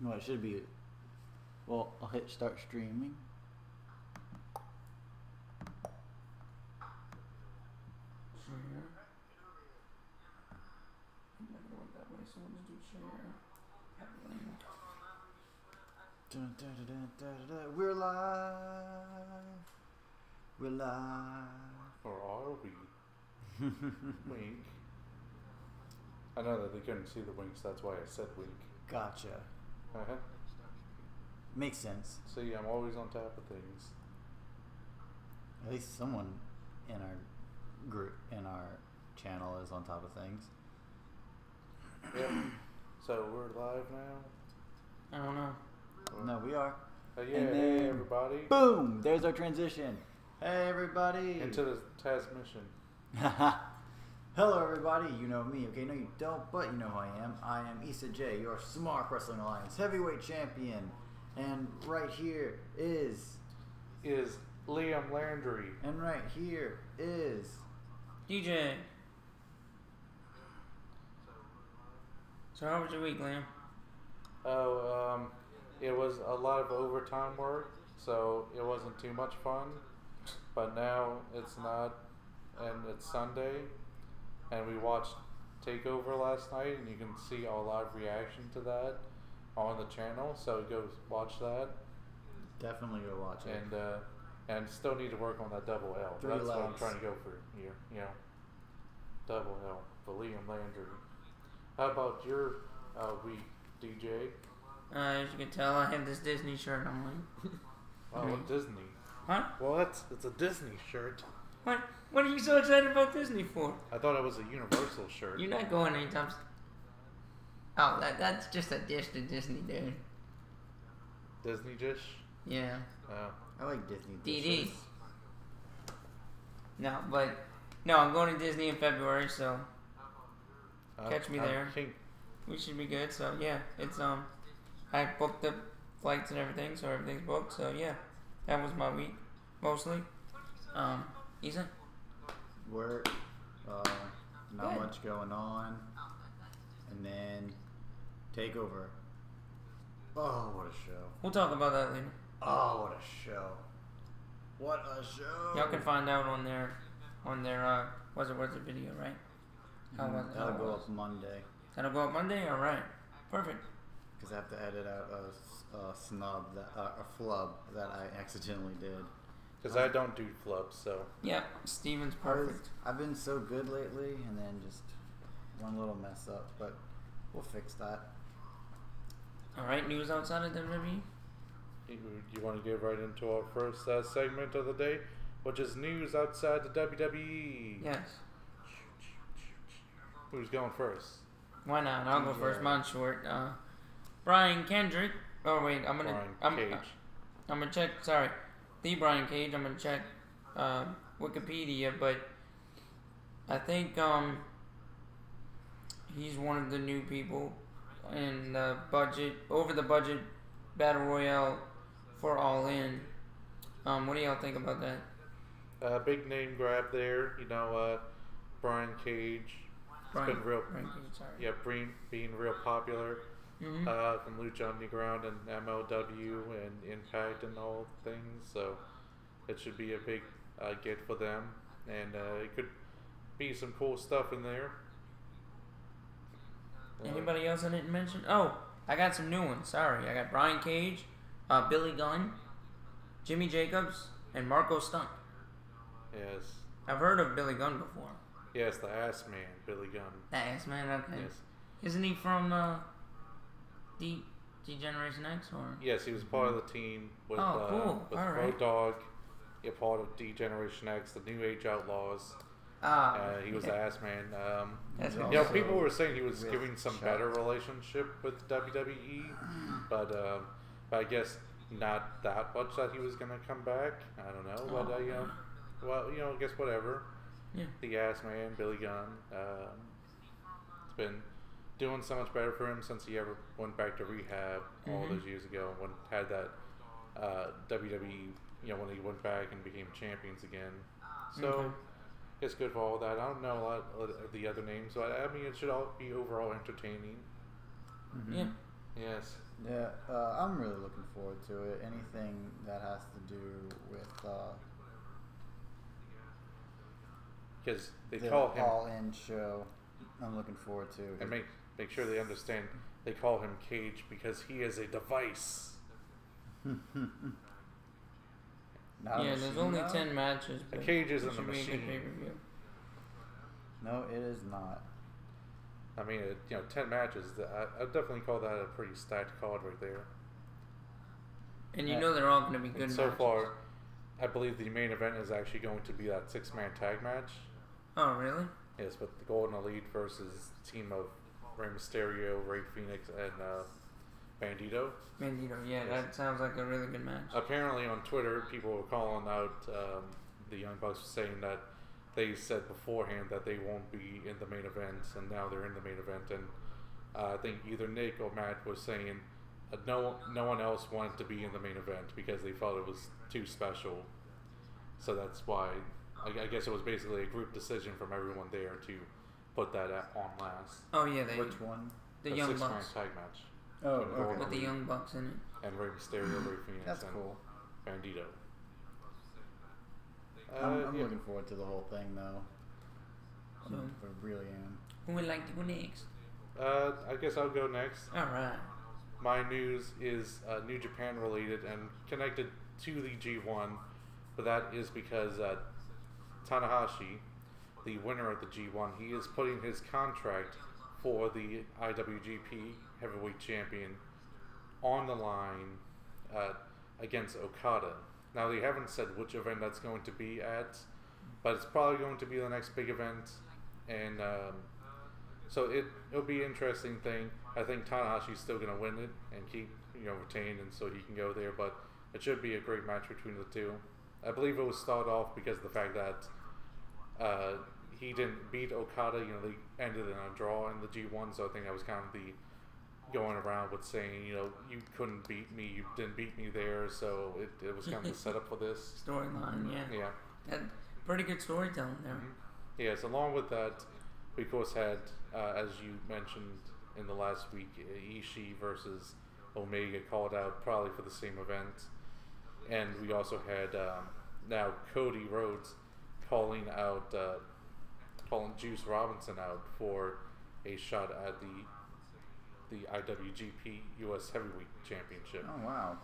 No, it should be. Well, I'll hit start streaming. We're live. We're live. Or are we? Wink. I know that they couldn't see the winks, that's why I said wink. Gotcha. Uh-huh. Makes sense. See, I'm always on top of things. At least someone in our group, in our channel, is on top of things. Yep. So we're live now? I don't know. No, we are. Yeah, hey everybody. Boom! There's our transition. Hey everybody! Into the task mission. Hello everybody, you know me. Okay, no you don't, but you know who I am. I am Issa J, your Smart Wrestling Alliance Heavyweight Champion. And right here is Liam Landry. And right here is DJ. So how was your week, Liam? Oh, it was a lot of overtime work, so it wasn't too much fun. But now it's not, and it's Sunday, and we watched TakeOver last night, and you can see a live reaction to that on the channel. So go watch that. Definitely go watch it. And still need to work on that double L. Three That's legs. what I'm trying to go for here. You know, double L, the Liam Landry. How about your week, DJ? As you can tell, I have this Disney shirt on. Oh, Disney. Huh? Well, it's a Disney shirt. What? What are you so excited about Disney for? I thought it was a Universal shirt. You're not going anytime. Oh, that's just a dish to Disney, dude. Disney dish? Yeah. I like Disney DD. dishes. No, I'm going to Disney in February, so catch me there. We should be good. So yeah, it's I booked the flights and everything, so everything's booked. So yeah, that was my week mostly. Ethan? Work. Not Good. much going on. And then TakeOver. Oh, what a show. We'll talk about that later. Oh, what a show. What a show. Y'all can find out on their was it video, right? How was it? That'll go up Monday. That'll go up Monday? Alright. Perfect. Because I have to edit out a flub that I accidentally did. Because I don't do flubs, so. Yeah, Steven's perfect. I've been so good lately, and then just one little mess up, but we'll fix that. Alright, news outside of WWE? You want to get right into our first segment of the day, which is news outside the WWE. Yes. Who's going first? Why not? I'll go first. Mine's short. Brian Kendrick. Oh wait, I'm gonna check. Sorry, the Brian Cage. I'm gonna check Wikipedia, but I think he's one of the new people in the budget battle royale for All In. What do y'all think about that? Big name grab there. You know, Brian Cage. It's been real. Brian Cage, sorry. Yeah, being real popular. Mm-hmm. From Lucha Underground and MLW and Impact and all things, so it should be a big get for them, and it could be some cool stuff in there. Anybody else I didn't mention? Oh, I got some new ones. Sorry, I got Brian Cage, Billy Gunn, Jimmy Jacobs, and Marco Stunt. Yes. I've heard of Billy Gunn before. Yes, the Ass Man, Billy Gunn. The Ass Man, okay. Yes. Isn't he from D-Generation X or? Yes, he was part of the team with cool. with All Road right. Dogg. Yeah, part of D-Generation X, the New Age Outlaws. He was the Ass Man. That's You awesome. know, people were saying he was with giving some Chuck. better relationship with WWE, but I guess not that much that he was gonna come back. I don't know, but you know, well, you know, I guess whatever. Yeah. The Ass Man, Billy Gunn. It's been doing so much better for him since he ever went back to rehab all those years ago when had that WWE, you know, when he went back and became champions again. So it's good for all that. I don't know a lot of the other names, so I mean, it should all be overall entertaining. Yeah. Yes. Yeah, I'm really looking forward to it. Anything that has to do with because they the call him All-In show, I'm looking forward to. And make sure they understand they call him Cage because he is a device. There's only 10 matches. A cage isn't a machine. Pay-per-view. No, it is not. I mean, 10 matches. I'd definitely call that a pretty stacked card right there. And you know they're all going to be good matches. So far, I believe the main event is actually going to be that 6-man tag match. Oh, really? Yes, with the Golden Elite versus team of Rey Mysterio, Rey Fenix, and Bandito. Bandito, yeah, yes. That sounds like a really good match. Apparently on Twitter, people were calling out the Young Bucks, saying that they said beforehand that they won't be in the main event, and now they're in the main event. And I think either Nick or Matt was saying no one else wanted to be in the main event because they felt it was too special. So that's why, I guess it was basically a group decision from everyone there to put that on last. Oh yeah, which one? The Young Bucks. 6-man tag match. Oh, okay. With the Young Bucks in it. And Rey Mysterio, Rey Fenix, That's and cool. Bandito. I'm looking forward to the whole thing, though. So, I really am. Who would like to go next? I guess I'll go next. All right. My news is New Japan related and connected to the G1, but that is because Tanahashi, the winner of the G1, he is putting his contract for the IWGP Heavyweight Champion on the line against Okada. Now, they haven't said which event that's going to be at, but it's probably going to be the next big event, and so it'll be an interesting thing. I think Tanahashi's still going to win it and keep retained, and so he can go there, but it should be a great match between the two. I believe it was start off because of the fact that he didn't beat Okada. They ended in a draw in the G1, so I think that was kind of the going around with saying, you couldn't beat me, you didn't beat me there, so it was kind of the setup for this storyline. Yeah. That pretty good storytelling there. Mm-hmm. Yes, along with that, we of course had, as you mentioned in the last week, Ishii versus Omega called out probably for the same event, and we also had now Cody Rhodes calling Juice Robinson out for a shot at the IWGP US Heavyweight Championship. Oh wow!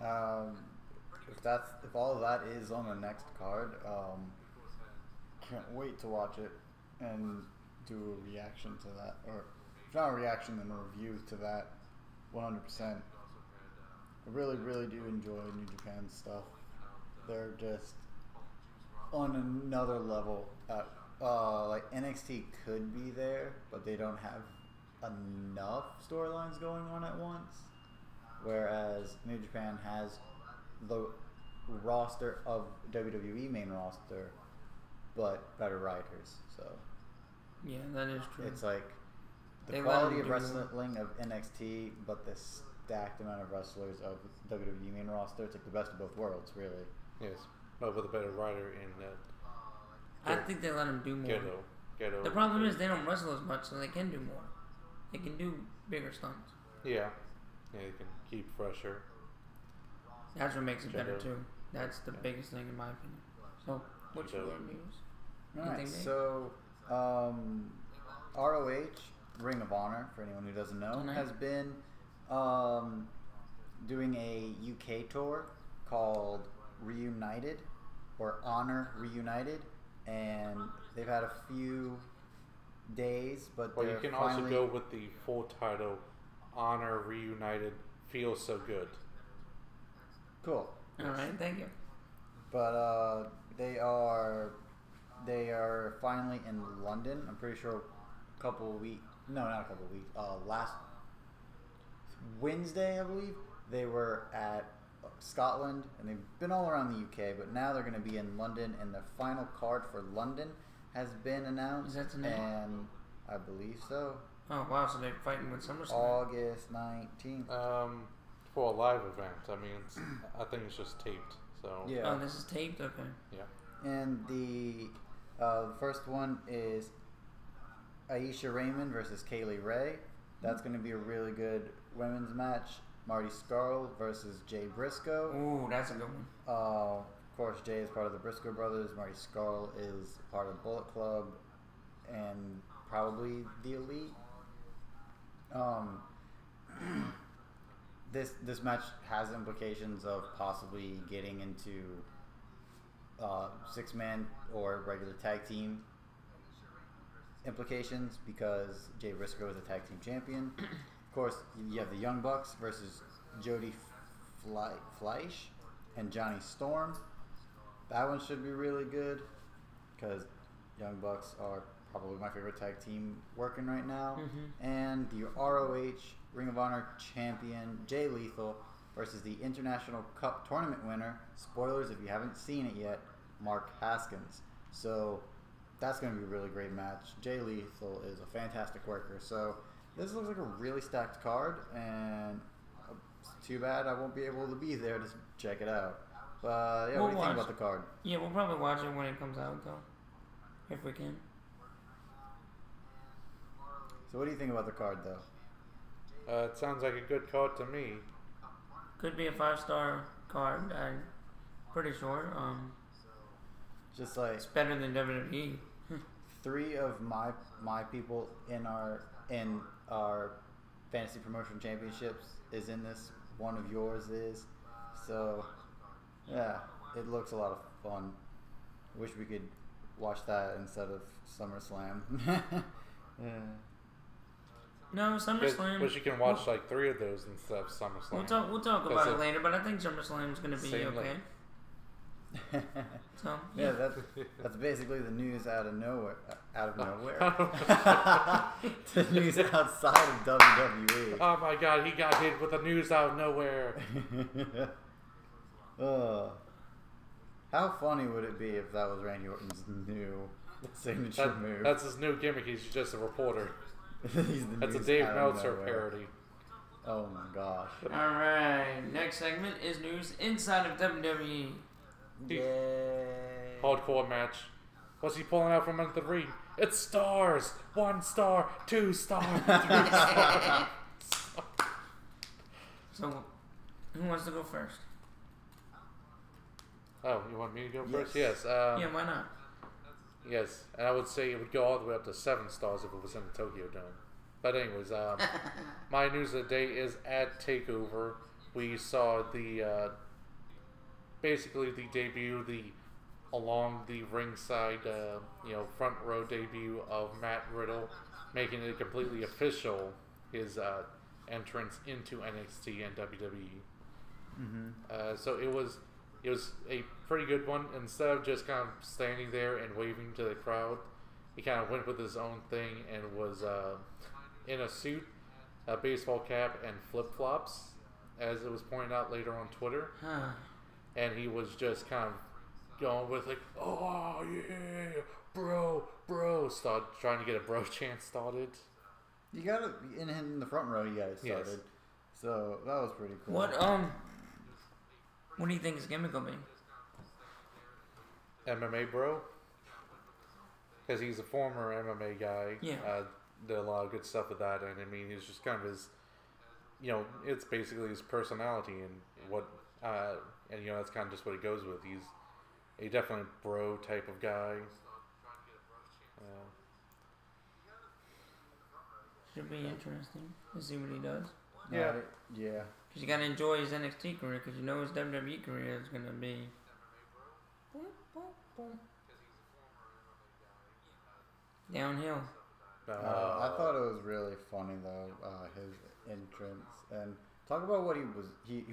Mm-hmm. If all of that is on the next card, can't wait to watch it and do a reaction to that, or if not a reaction, then a review to that. 100%. I really, really do enjoy New Japan stuff. They're just on another level. Like NXT could be there, but they don't have enough storylines going on at once. Whereas New Japan has the roster of WWE main roster, but better writers. So yeah, that is true. it's like the quality of wrestling of NXT, but the stacked amount of wrestlers of WWE main roster. It's like the best of both worlds, really. Yes, but with a better writer in I think they let them do more. Ghetto. The problem is they don't wrestle as much, so they can do more. They can do bigger stunts. Yeah, they can keep fresher. That's what makes it better too. That's the biggest thing in my opinion. So, what's your news? Alright, so ROH, Ring of Honor, for anyone who doesn't know, has been doing a UK tour called Reunited, or Honor Reunited, and they've had a few days, but you can also go with the full title, Honor Reunited Feels So Good. Cool. Alright, thank you. But they are finally in London. I'm pretty sure last Wednesday, I believe, they were at Scotland, and they've been all around the UK, but now they're going to be in London, and the final card for London has been announced. Is that tonight? And I believe so. Oh wow, so they're fighting with SummerSlam. August 19th. For a live event. I mean, I think it's just taped. So yeah. Oh, this is taped? Okay. Yeah. And the first one is Aisha Raymond versus Kaylee Ray. That's going to be a really good women's match. Marty Scurll versus Jay Briscoe. Ooh, that's a good one. Of course, Jay is part of the Briscoe brothers. Marty Scurll is part of Bullet Club and probably the Elite. This match has implications of possibly getting into 6-man or regular tag team implications because Jay Briscoe is a tag team champion. Of course, you have the Young Bucks versus Jody Fleisch and Johnny Storm. That one should be really good because Young Bucks are probably my favorite tag team working right now. And the ROH Ring of Honor champion Jay Lethal versus the International Cup tournament winner, spoilers if you haven't seen it yet, Mark Haskins. So that's going to be a really great match. Jay Lethal is a fantastic worker. So this looks like a really stacked card, and it's too bad I won't be able to be there to check it out. But yeah, what do you think about the card? Yeah, we'll probably watch it when it comes out, though, if we can. So what do you think about the card, though? It sounds like a good card to me. Could be a 5-star card, I'm pretty sure. Just like it's better than WWE. 3 of my people in our fantasy promotion championships is in this. One of yours is. So yeah, it looks a lot of fun. Wish we could watch that instead of SummerSlam. Yeah. No, SummerSlam. Wish you can watch like 3 of those instead of SummerSlam. We'll talk about it later, but I think SummerSlam is going to be okay. So yeah, that's basically the news out of nowhere. The news outside of WWE. Oh my God, he got hit with the news out of nowhere. How funny would it be if that was Randy Orton's new signature move? That's his new gimmick. He's just a reporter. That's a news Dave out of Meltzer nowhere. parody. Oh my gosh. Alright, next segment is news inside of WWE. Yay. Hardcore match. What's he pulling out from under the ring? It's stars! 1 star, 2 star, 3 star. So, who wants to go first? Oh, you want me to go first? Yes. Yeah, why not? Yes, and I would say it would go all the way up to 7 stars if it was in the Tokyo Dome. But anyways, my news of the day is at TakeOver. We saw the basically the debut, along the ringside, front row debut of Matt Riddle, making it completely official his entrance into NXT and WWE. So it was a pretty good one. Instead of just kind of standing there and waving to the crowd, he kind of went with his own thing and was in a suit, a baseball cap, and flip-flops, as it was pointed out later on Twitter. And he was just kind of going with like, oh yeah, bro, start trying to get a bro chant started. You got it in the front row. You guys started, Yes. So that was pretty cool. What do you think his gimmick will be? MMA bro, because he's a former MMA guy. Yeah. Did a lot of good stuff with that, and I mean, he's just kind of his, it's basically his personality and what, and that's kind of just what it goes with. He's a definitely bro type of guy. Should be interesting to see what he does. Yeah. Yeah. Because you got to enjoy his NXT career, because his WWE career is going to be downhill. I thought it was really funny though, his entrance, and talk about what he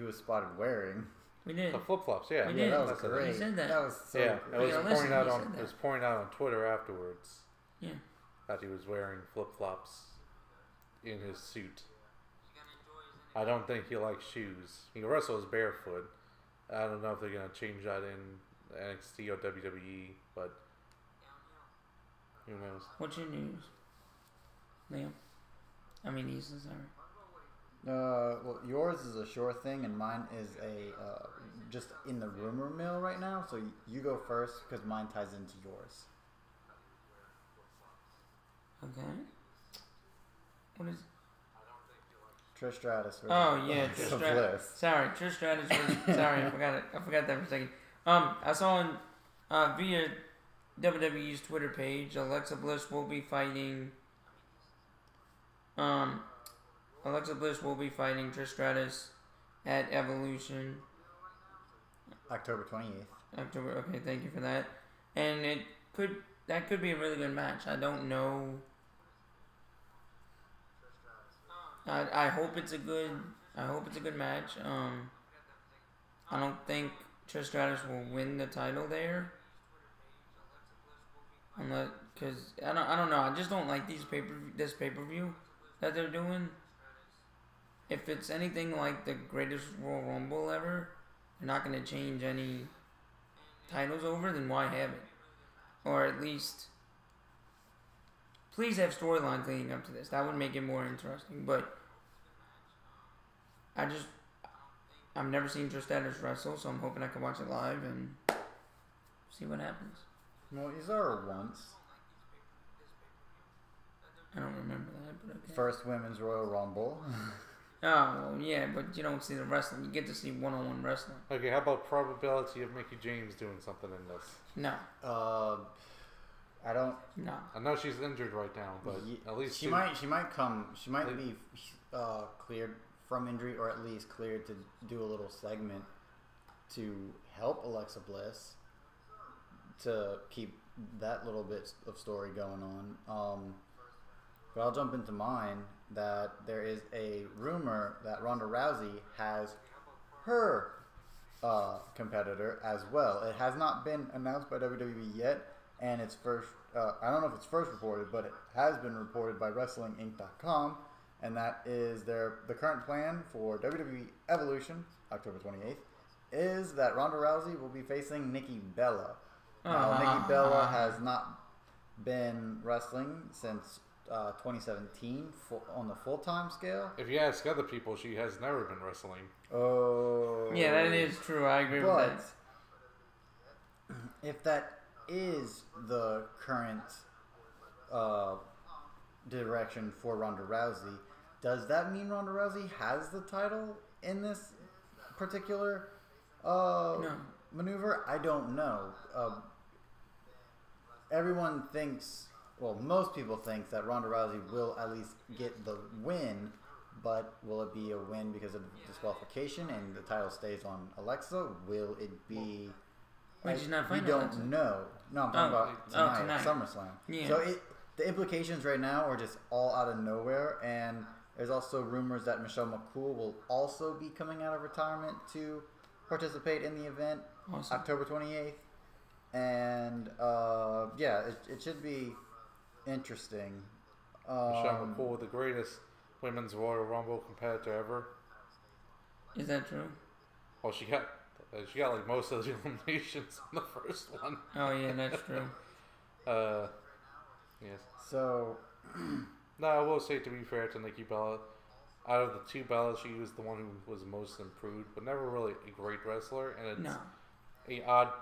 was spotted wearing. We did. The flip-flops, yeah. We Yeah, did. that was great. He said that. That was so Yeah, great. it was pointed out he on said that. it was pointed out on Twitter afterwards. Yeah. That he was wearing flip-flops in his suit. I don't think he likes shoes. He wrestles barefoot. I don't know if they're gonna change that in NXT or WWE, but who knows? What's your news, Liam? I mean, Ethan, sorry. Well, yours is a sure thing, and mine is a just in the rumor mill right now. So you go first because mine ties into yours. Okay. What is? Trish Stratus. Oh yeah, Trish Stratus. Sorry, Trish Stratus was. Sorry, I forgot it. I forgot that for a second. I saw on via WWE's Twitter page, Alexa Bliss will be fighting. Alexa Bliss will be fighting Trish Stratus at Evolution. October 28th. October. Okay, thank you for that. And that could be a really good match. I don't know. I hope it's a good match. I don't think Trish Stratus will win the title there. Unless, cause I don't know. I just don't like this pay per view that they're doing. If it's anything like the greatest Royal Rumble ever, they're not gonna change any titles over. Then why have it? Or at least, please have storylines leading up to this. That would make it more interesting. But I've never seen Trish Stratus wrestle, so I'm hoping I can watch it live and see what happens. Well, you saw her once. I don't remember that, but okay. First Women's Royal Rumble. Oh, well, yeah, but you don't see the wrestling. You get to see one-on-one wrestling. Okay, how about probability of Mickie James doing something in this? No. I don't. No. I know she's injured right now, but at least she might be cleared from injury, or at least cleared to do a little segment to help Alexa Bliss to keep that little bit of story going on. But I'll jump into mine that there is a rumor that Ronda Rousey has her competitor as well. It has not been announced by WWE yet, and it's first. I don't know if it's first reported, but it has been reported by WrestlingInc.com, and that is the current plan for WWE Evolution, October 28th, is that Ronda Rousey will be facing Nikki Bella. Now, Nikki Bella has not been wrestling since 2017 on the full-time scale. If you ask other people, she has never been wrestling. Oh. Yeah, that is true. I agree with that. If that is the current direction for Ronda Rousey, does that mean Ronda Rousey has the title in this particular maneuver? I don't know. Everyone thinks, well, most people think that Ronda Rousey will at least get the win, but will it be a win because of disqualification and the title stays on Alexa? Will it be... Wait, she's not fighting We don't Alexa? know. No, I'm talking about tonight at SummerSlam. Yeah. So the implications right now are just all out of nowhere, and there's also rumors that Michelle McCool will also be coming out of retirement to participate in the event, Awesome. October 28th. And it should be interesting. Michelle McCool, the greatest women's Royal Rumble competitor ever. Is that true? Well, she got like most of the eliminations in the first one. Oh yeah, that's true. Yes. So, no, I will say, to be fair to Nikki Bella, out of the two Bellas, she was the one who was most improved, but never really a great wrestler. And it's a odd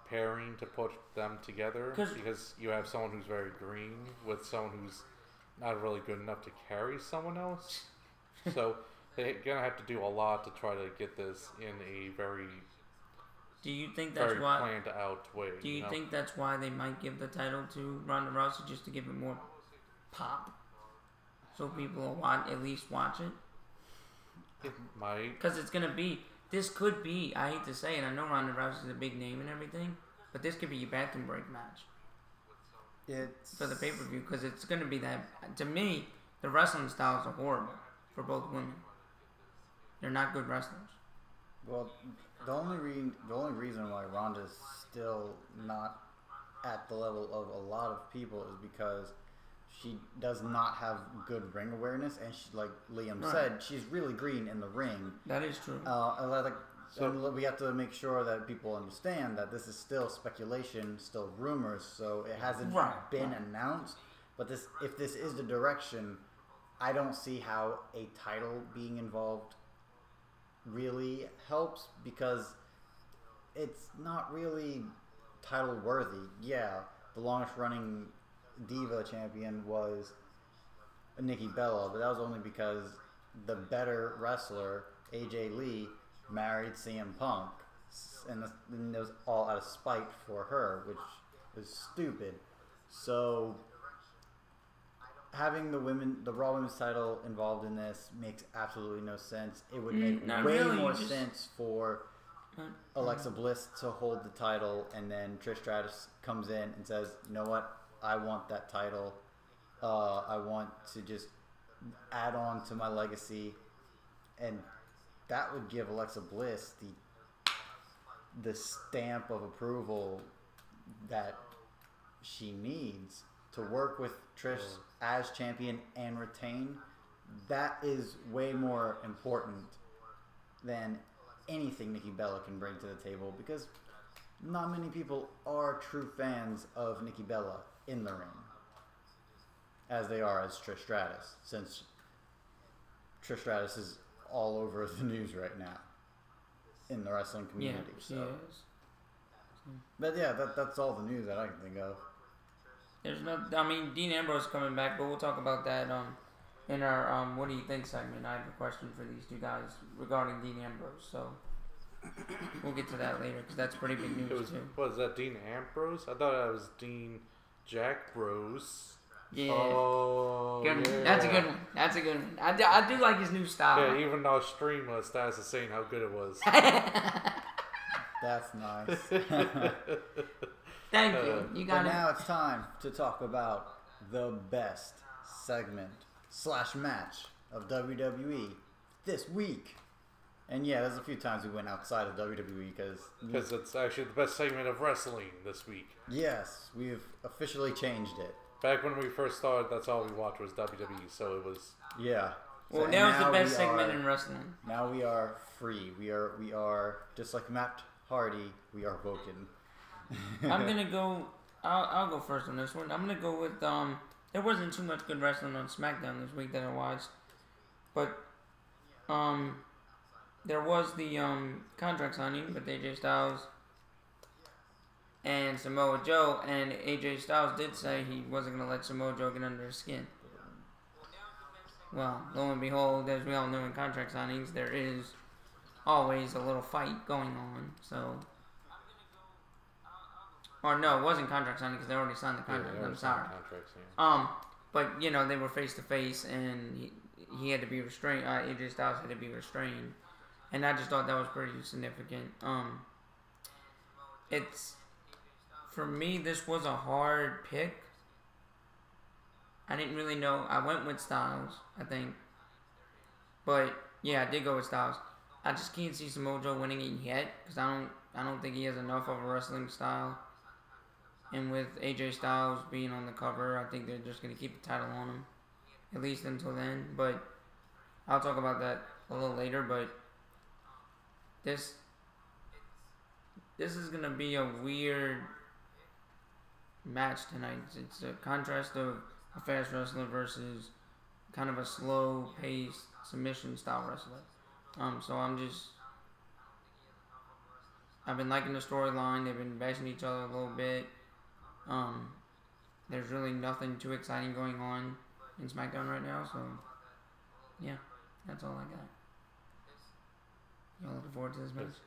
pairing to put them together because you have someone who's very green with someone who's not really good enough to carry someone else. So they're gonna have to do a lot to try to get this in a very Do you think that's very why? planned out way. Do you think that's why they might give the title to Ronda Rousey, just to give it more pop, so people will at least watch it? It might. Because it's gonna be. This could be. I hate to say it. I know Ronda Rousey's a big name and everything, but this could be your bathroom break match. For the pay per view, because it's gonna be that. To me, the wrestling styles are horrible for both women. They're not good wrestlers. Well, the only reason why Ronda's still not at the level of a lot of people is because she does not have good ring awareness, and she, like Liam said, she's really green in the ring. That is true. So we have to make sure that people understand that this is still speculation, still rumors, so it hasn't been announced. But if this is the direction, I don't see how a title being involved really helps, because it's not really title worthy. Yeah, the longest running Diva champion was Nikki Bella, but that was only because the better wrestler, AJ Lee, married CM Punk, and it was all out of spite for her, which is stupid. So having the Raw Women's title involved in this makes absolutely no sense. It would make way more sense for Alexa Bliss to hold the title, and then Trish Stratus comes in and says, "You know what? I want that title. I want to just add on to my legacy," and that would give Alexa Bliss the stamp of approval that she needs to work with Trish as champion and retain. That is way more important than anything Nikki Bella can bring to the table, because not many people are true fans of Nikki Bella in the ring as they are as Trish Stratus, since Trish Stratus is all over the news right now in the wrestling community. Yeah, she is. But yeah, that's all the news that I can think of. There's no, I mean, Dean Ambrose is coming back, but we'll talk about that in our what do you think segment. I have a question for these two guys regarding Dean Ambrose, so we'll get to that later because that's pretty big news too. Was that Dean Ambrose? I thought that was Dean Jack Bros. Yeah. Oh, good one. Yeah. That's a good one. That's a good one. I do like his new style. Yeah, even though streamless, that's is saying how good it was. That's nice. Thank you. You got it. Now it's time to talk about the best segment / match of WWE this week. And yeah, there's a few times we went outside of WWE because it's actually the best segment of wrestling this week. Yes, we've officially changed it. Back when we first started, that's all we watched was WWE, so it was... Yeah. Well, so now it's the best segment in wrestling. Now we are free. We are just like Matt Hardy, we are Woken. I'm going to go... I'll go first on this one. I'm going to go with... there wasn't too much good wrestling on SmackDown this week that I watched. But... there was the contract signing with AJ Styles and Samoa Joe, and AJ Styles did say he wasn't going to let Samoa Joe get under his skin. Well, lo and behold, as we all know in contract signings, there is always a little fight going on, so... Or no, it wasn't contract signing because they already signed the contract. I'm sorry. But, you know, they were face-to-face, and he had to be restrained. AJ Styles had to be restrained. And I just thought that was pretty significant. It's... For me, this was a hard pick. I didn't really know. I went with Styles, I think. But, yeah, I did go with Styles. I just can't see Samoa Joe winning it yet, because I don't think he has enough of a wrestling style. And with AJ Styles being on the cover, I think they're just going to keep the title on him. At least until then. But I'll talk about that a little later, but this is going to be a weird match tonight. It's a contrast of a fast wrestler versus kind of a slow-paced submission-style wrestler. So I've been liking the storyline. They've been bashing each other a little bit. There's really nothing too exciting going on in SmackDown right now, so yeah, that's all I got. Y'all looking forward to this match?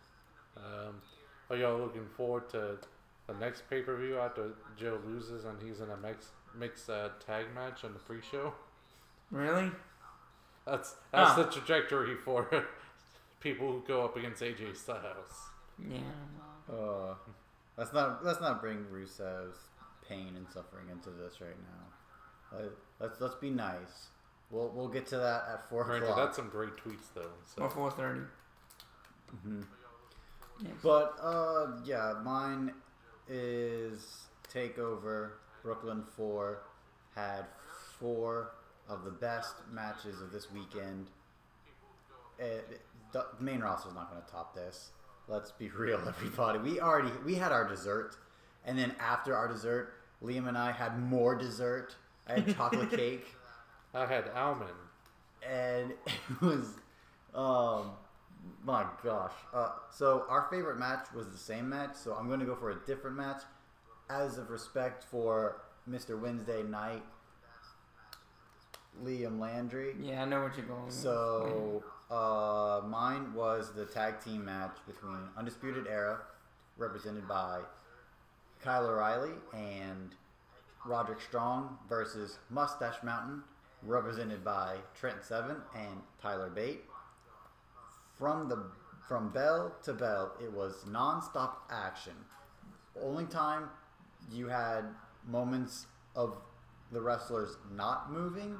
Are y'all looking forward to the next pay-per-view after Joe loses and he's in a mixed tag match on the pre-show? Really? That's the trajectory for people who go up against AJ Styles. Yeah. Let's not bring Rusev's pain and suffering into this right now. Let's be nice. We'll get to that at 4 o'clock. That's some great tweets though. So. Or 4:30. Mm-hmm. Yes. But yeah, mine is TakeOver Brooklyn 4 had 4 of the best matches of this weekend. The main roster's not going to top this. Let's be real, everybody. We had our dessert, and then after our dessert, Liam and I had more dessert. I had chocolate cake. I had almond. And it was, my gosh. So our favorite match was the same match, so I'm going to go for a different match. As of respect for Mr. Wednesday Night, Liam Landry. Yeah, I know what you're going with. So, mine was the tag team match between Undisputed Era, represented by Kyle O'Reilly and Roderick Strong, versus Mustache Mountain, represented by Trent Seven and Tyler Bate. From bell to bell, it was non-stop action. Only time you had moments of the wrestlers not moving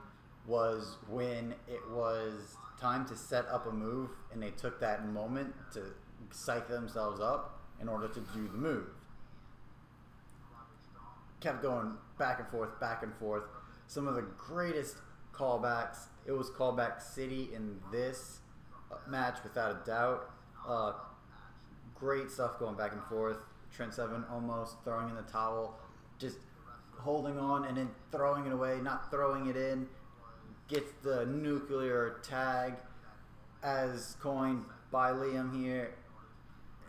was when it was time to set up a move and they took that moment to psych themselves up in order to do the move. Kept going back and forth, back and forth. Some of the greatest callbacks. It was callback city in this match without a doubt. Great stuff going back and forth. Trent Seven almost throwing in the towel, just holding on and then throwing it away, not throwing it in. Gets the nuclear tag as coined by Liam here.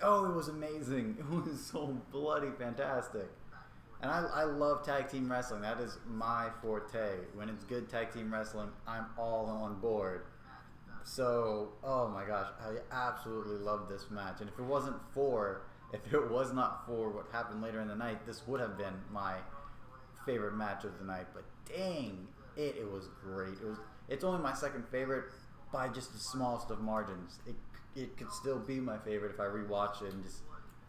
Oh, it was amazing. It was so bloody fantastic. And I love tag team wrestling. That is my forte. When it's good tag team wrestling, I'm all on board. So, oh my gosh, I absolutely love this match. And if it was not for what happened later in the night, this would have been my favorite match of the night. But dang, it was great. It's only my second favorite by just the smallest of margins. It could still be my favorite if I rewatch it and just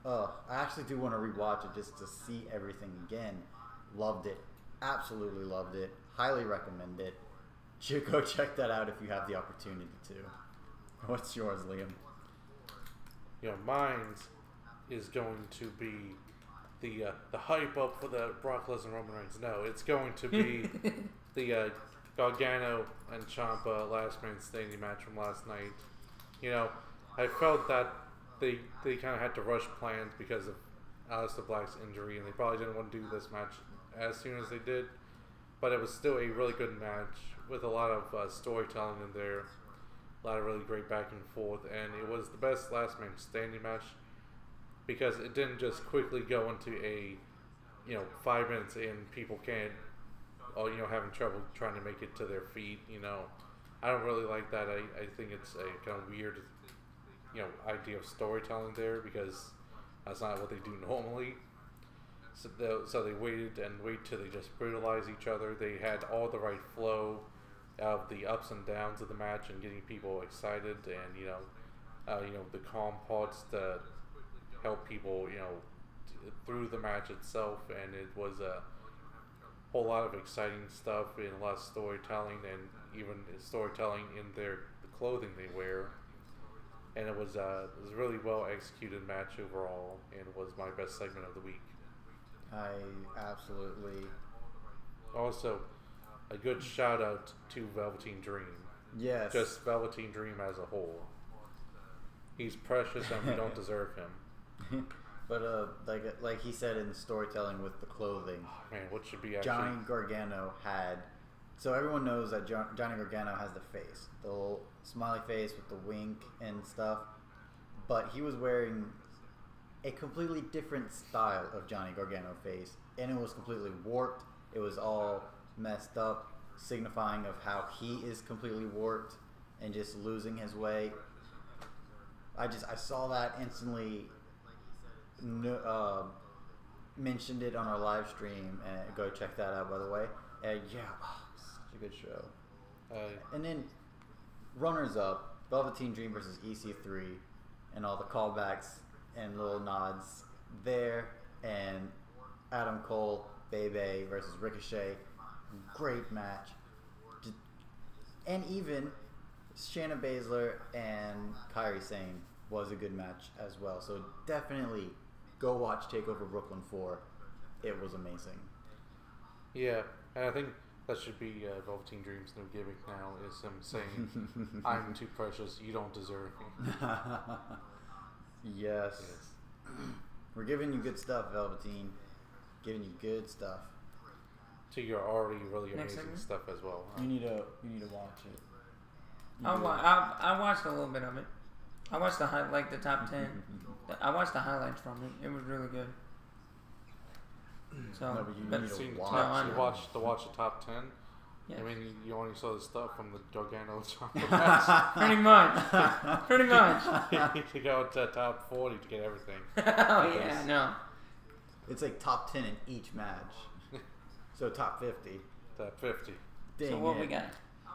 I actually do want to rewatch it just to see everything again. Loved it. Absolutely loved it. Highly recommend it. Should go check that out if you have the opportunity to. What's yours, Liam? Mine is going to be the hype up for the Brock Lesnar Roman Reigns. No, it's going to be the Gargano and Ciampa last man standing match from last night. I felt that they kind of had to rush plans because of Aleister Black's injury, and they probably didn't want to do this match as soon as they did. But it was still a really good match with a lot of storytelling in there, a lot of really great back and forth, and it was the best last man standing match because it didn't just quickly go into a 5 minutes in people can't having trouble trying to make it to their feet. I don't really like that. I think it's a kind of weird idea of storytelling there because that's not what they do normally. So they waited till they just brutalized each other. They had all the right flow of the ups and downs of the match and getting people excited, and the calm parts to help people through the match itself. And it was a whole lot of exciting stuff and a lot of storytelling, and even storytelling in the clothing they wear. And it was a really well executed match overall, and was my best segment of the week. I absolutely. Also, a good shout out to Velveteen Dream. Yes. Just Velveteen Dream as a whole. He's precious and we don't deserve him. But like he said in storytelling with the clothing. Oh, man, what should be actually... Johnny Gargano had... So everyone knows that Johnny Gargano has the face. The little smiley face with the wink and stuff. But he was wearing a completely different style of Johnny Gargano face. And it was completely warped. It was all messed up, signifying of how he is completely warped and just losing his way. I saw that instantly, mentioned it on our live stream, and go check that out, by the way. Such a good show. And then runners up, Velveteen Dream versus EC3, and all the callbacks and little nods there, and Adam Cole, Bebe versus Ricochet, great match. And even Shayna Baszler and Kairi Sane was a good match as well. So definitely go watch TakeOver Brooklyn 4. It was amazing. Yeah, and I think that should be Velveteen Dream's new gimmick now, is him saying, I'm too precious, you don't deserve me. Yes. We're giving you good stuff, Velveteen. Giving you good stuff. To your already really amazing stuff as well. Huh? You need to watch it. I watched a little bit of it. I watched the top 10. I watched the highlights from it. It was really good. So, no, but you need to watch watch the top 10. Yes. I mean, you only saw the stuff from the Gargano Ciampa match. Pretty much. You need to go to top 40 to get everything. Oh yeah, no. It's like top 10 in each match. So top 50. Top 50. Dang So what it. we got?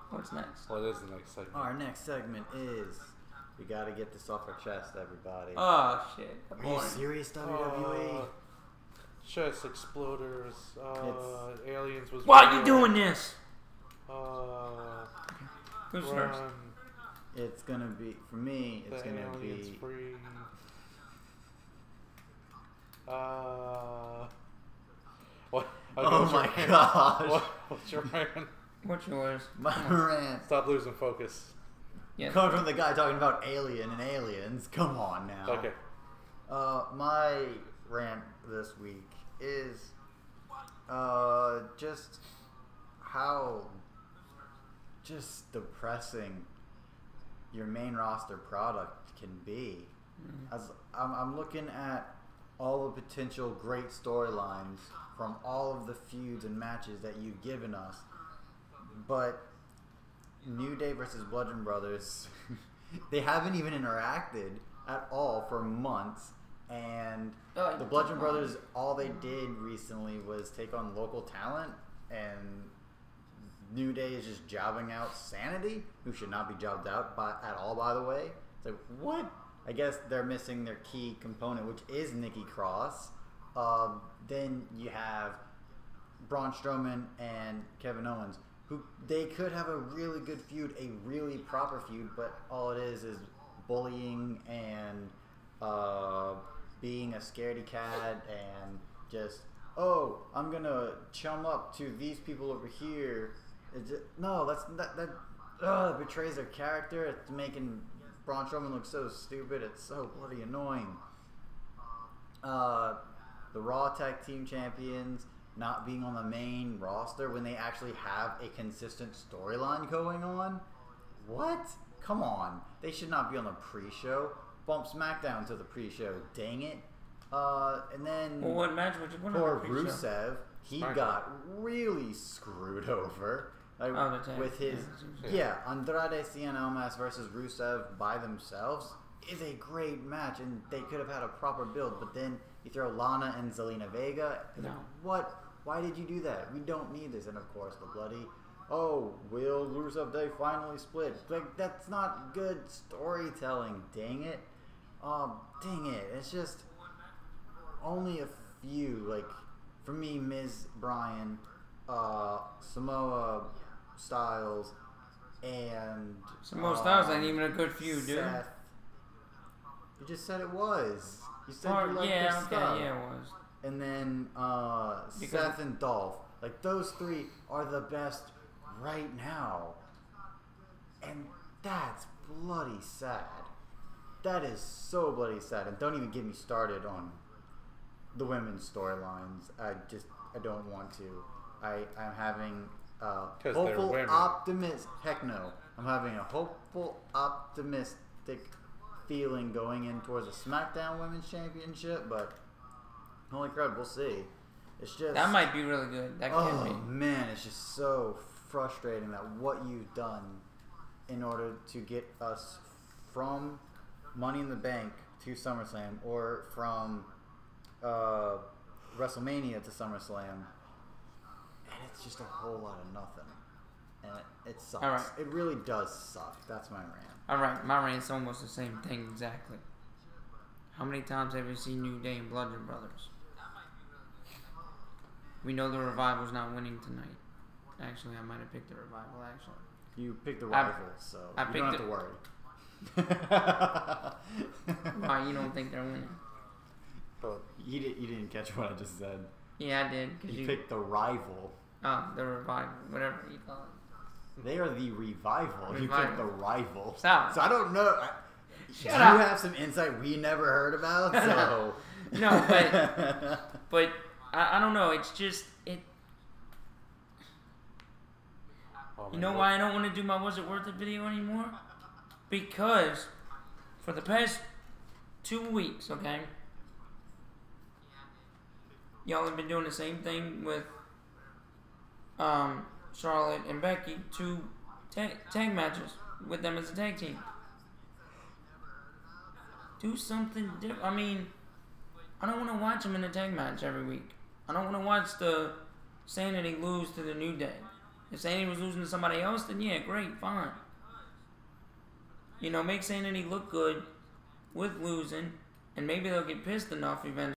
What's next? What is the next segment? Our next segment is we gotta get this off our chest, everybody. Oh shit. Are you serious, WWE? Chest exploders. Aliens was. Why are you doing this? Who's first? It's gonna be for me. It's the gonna aliens be. Free. What? Oh my gosh! What's your rant? What's yours? My rant. Stop losing focus. Yeah. Coming from the guy talking about Alien and aliens. Come on now. Okay. My rant this week is just how just depressing your main roster product can be. As I'm looking at all the potential great storylines from all of the feuds and matches that you've given us, but New Day versus Bludgeon Brothers, they haven't even interacted at all for months. And the Bludgeon Brothers, all they did recently was take on local talent, and New Day is just jobbing out Sanity, who should not be jobbed out at all, by the way. It's like, what? I guess they're missing their key component, which is Nikki Cross. Then you have Braun Strowman and Kevin Owens, who they could have a really good feud, a really proper feud, but all it is bullying and being a scaredy cat and just, oh, I'm gonna chum up to these people over here. No, that betrays their character. It's making Braun Strowman look so stupid. It's so bloody annoying. The Raw Tag Team Champions not being on the main roster when they actually have a consistent storyline going on. What? Come on. They should not be on the pre-show. Bump SmackDown to the pre-show. Dang it. And then Well, what match would you put on poor the pre-show? Rusev, he SmackDown. got really screwed over. Like, Oh, the tag. with his Andrade Cien Almas versus Rusev by themselves is a great match, and they could have had a proper build. But then you throw Lana and Zelina Vega. No. What? Why did you do that? We don't need this. And of course, the bloody, oh, will Rusev Day finally split? Like, that's not good storytelling. Dang it. Dang it. It's just only a few. Like, for me, Miz, Bryan, Samoa Styles, and Samoa Styles ain't even a good feud, dude. Seth. You just said it was. You said you liked yeah, their okay, stuff. yeah, it was. And then Seth and Dolph. Like, those three are the best right now. And that's bloody sad. That is so bloody sad. And don't even get me started on the women's storylines. I don't want to. I'm having hopeful, heck no. I'm having a hopeful, optimistic feeling going in towards the SmackDown Women's Championship, but holy crap, we'll see. It's just That might be really good. That can be. oh man, it's just so frustrating that what you've done in order to get us from Money in the Bank to SummerSlam, or from WrestleMania to SummerSlam, and it's just a whole lot of nothing, and it sucks. All right. It really does suck. That's my rant. Alright, my rant's almost the same thing exactly. How many times have you seen New Day and Bludgeon Brothers? We know the Revival's not winning tonight. Actually, I might have picked the Revival, actually. You picked the rival, so you don't have to worry. Why, you don't think they're winning? But You didn't catch what I just said. Yeah, I did. Cause You picked the rival. Oh, the Revival, whatever you call it. They are the revival. You Revival. picked the rival. Stop. So I don't know. Shut you up. have some insight we never heard about. So No, but I don't know. It's just oh, You know why I don't want to do my Was It Worth It video anymore? Because for the past 2 weeks, okay, y'all have been doing the same thing with Charlotte and Becky to tag matches with them as a tag team. Do something different. I mean, I don't want to watch them in a tag match every week. I don't want to watch the Sanity lose to the New Day. If Sanity was losing to somebody else, then yeah, great, fine. You know, make Sanity look good with losing, and maybe they'll get pissed enough eventually.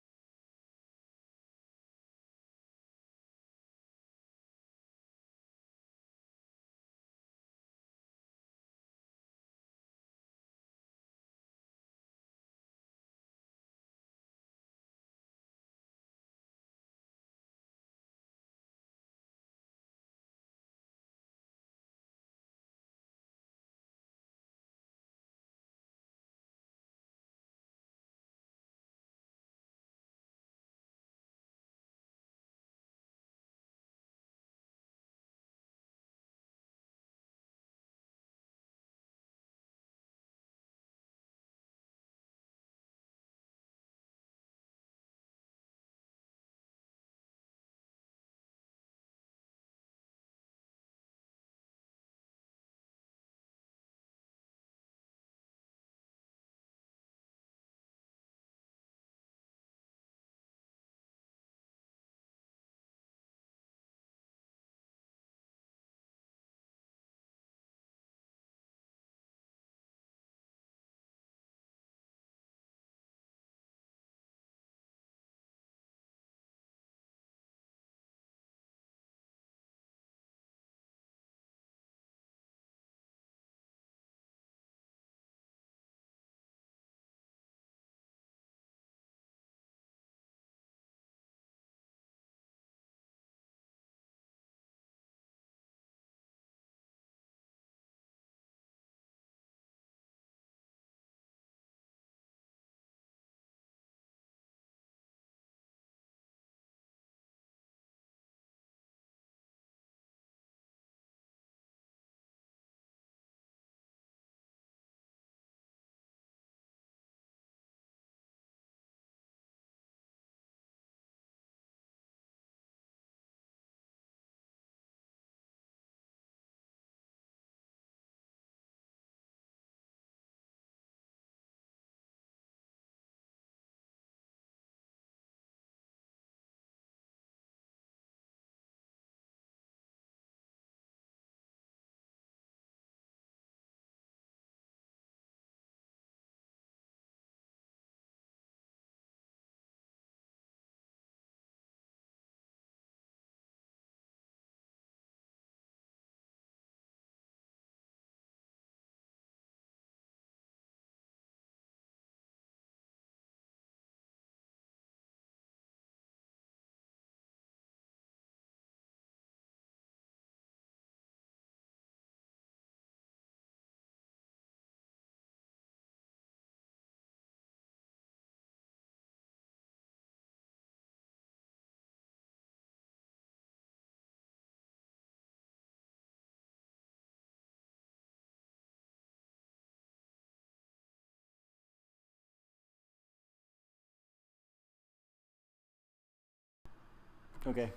Okay.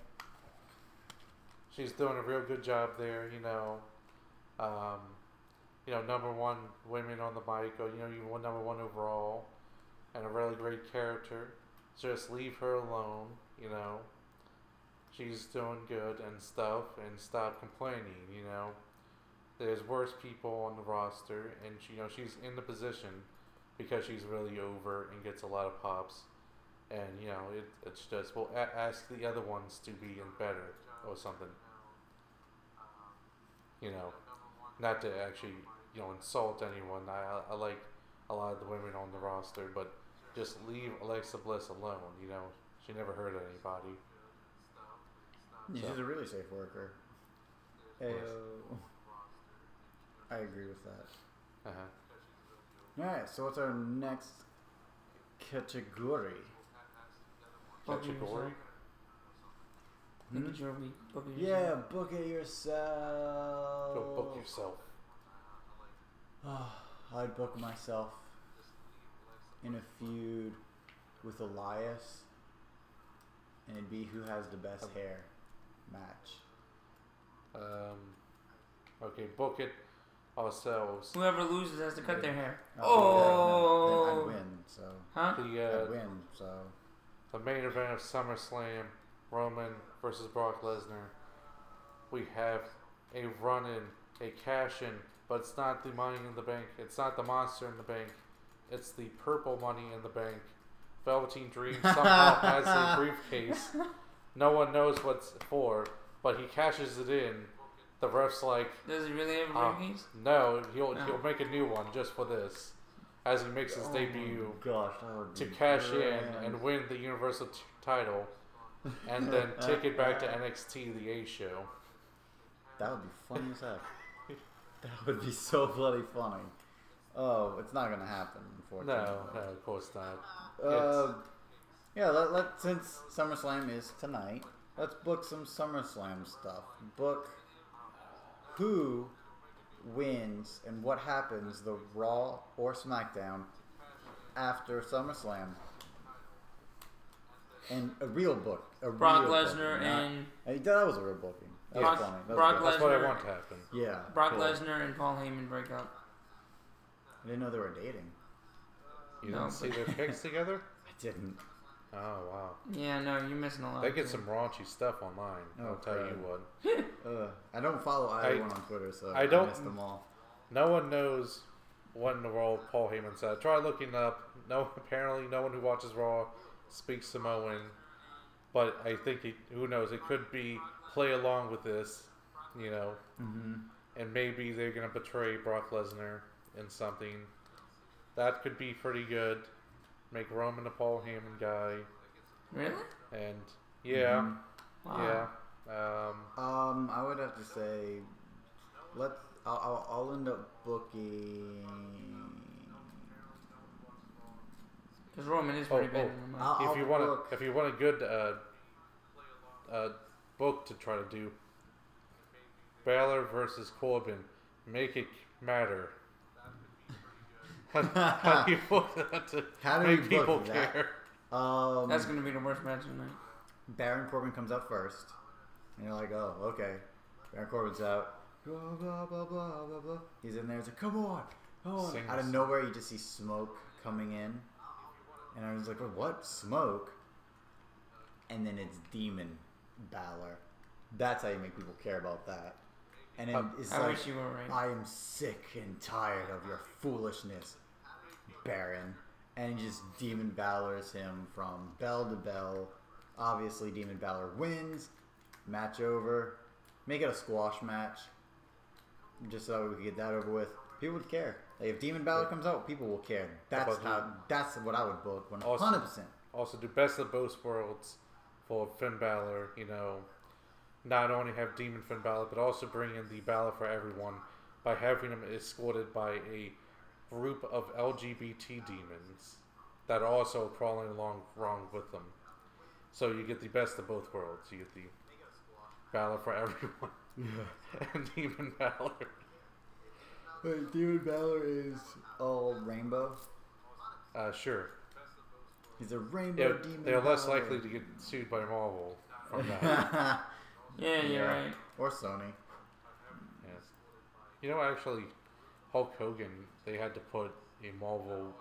She's doing a real good job there, number one women on the mic, or you won number one overall, and a really great character. Just leave her alone, She's doing good and stuff, and stop complaining. There's worse people on the roster, and she's in the position because she's really over and gets a lot of pops. And it's just ask the other ones to be in better or something. Not to actually insult anyone. I like a lot of the women on the roster, but just leave Alexa Bliss alone. She never hurt anybody. Yeah, so. She's a really safe worker. I agree with that. Alright, so what's our next category? Category? Look at your week. Book it yourself. Yeah, book it yourself. Go book yourself. I'd book myself in a feud with Elias, and it'd be who has the best hair match. Okay, book it ourselves. Whoever loses has to cut their hair. Oh! Then I'd win, so. Huh? I'd win, so. The main event of SummerSlam, Roman versus Brock Lesnar. We have a run-in, a cash-in, but it's not the Money in the Bank. It's not the Monster in the Bank. It's the purple Money in the Bank. Velveteen Dream somehow has a briefcase. No one knows what's for, but he cashes it in. The ref's like, does he really have a briefcase? No, he'll make a new one just for this, as he makes his debut to cash in and win the Universal title, and then take it back to NXT, the A show. That would be funny as heck. That would be so bloody funny. Oh, it's not gonna happen, unfortunately. No, of course not. Yeah, since SummerSlam is tonight, let's book some SummerSlam stuff. Book who wins and what happens the Raw or SmackDown after SummerSlam. And a real book. Brock Lesnar and... That was a real booking. That was funny. That's what I want to happen. Yeah. Brock Lesnar and Paul Heyman break up. I didn't know they were dating. You didn't see their pics together? I didn't. Oh, wow. Yeah, no, you're missing a lot. They get some raunchy stuff online. I'll tell you what. I don't follow either one on Twitter, so I missed them all. No one knows what in the world Paul Heyman said. Try looking up. Apparently, no one who watches Raw speaks Samoan. But I think, who knows, it could be play along with this, you know. Mm-hmm. And maybe they're going to betray Brock Lesnar in something. That could be pretty good. Make Roman a Paul Heyman guy. Really? And yeah, wow. yeah. I would have to say, I'll end up booking. Because Roman is pretty big. If you want a good book to try to do, Balor versus Corbin, make it matter. How do you book that to make people care? That's going to be the worst match of the night. Baron Corbin comes out first. And you're like, oh, okay. Baron Corbin's out. Blah, blah, blah, blah, blah, blah. He's in there. He's like, come on. Out of nowhere, you just see smoke coming in. And I was like, what? Smoke? And then it's Demon Balor. That's how you make people care about that. And then it's I wish you were right. I am sick and tired of your foolishness, Baron. And just Demon Balor's him from bell to bell. Obviously, Demon Balor wins. Match over. Make it a squash match. Just so we could get that over with. People would care. Like, if Demon Balor comes out, people will care. That's what I would book. 100%. Also, do best of both worlds for Finn Balor. You know, not only have Demon Finn Balor, but also bring in the Balor for everyone by having him escorted by a group of LGBT demons that are also crawling along wrong with them. So you get the best of both worlds. You get the Balor for everyone and Demon Balor. Wait, Demon Balor is all rainbow? Sure. He's a rainbow demon. They're less likely to get sued by Marvel from that. Yeah, you're right. Or Sony. Yes. You know, actually, Hulk Hogan, they had to put a Marvel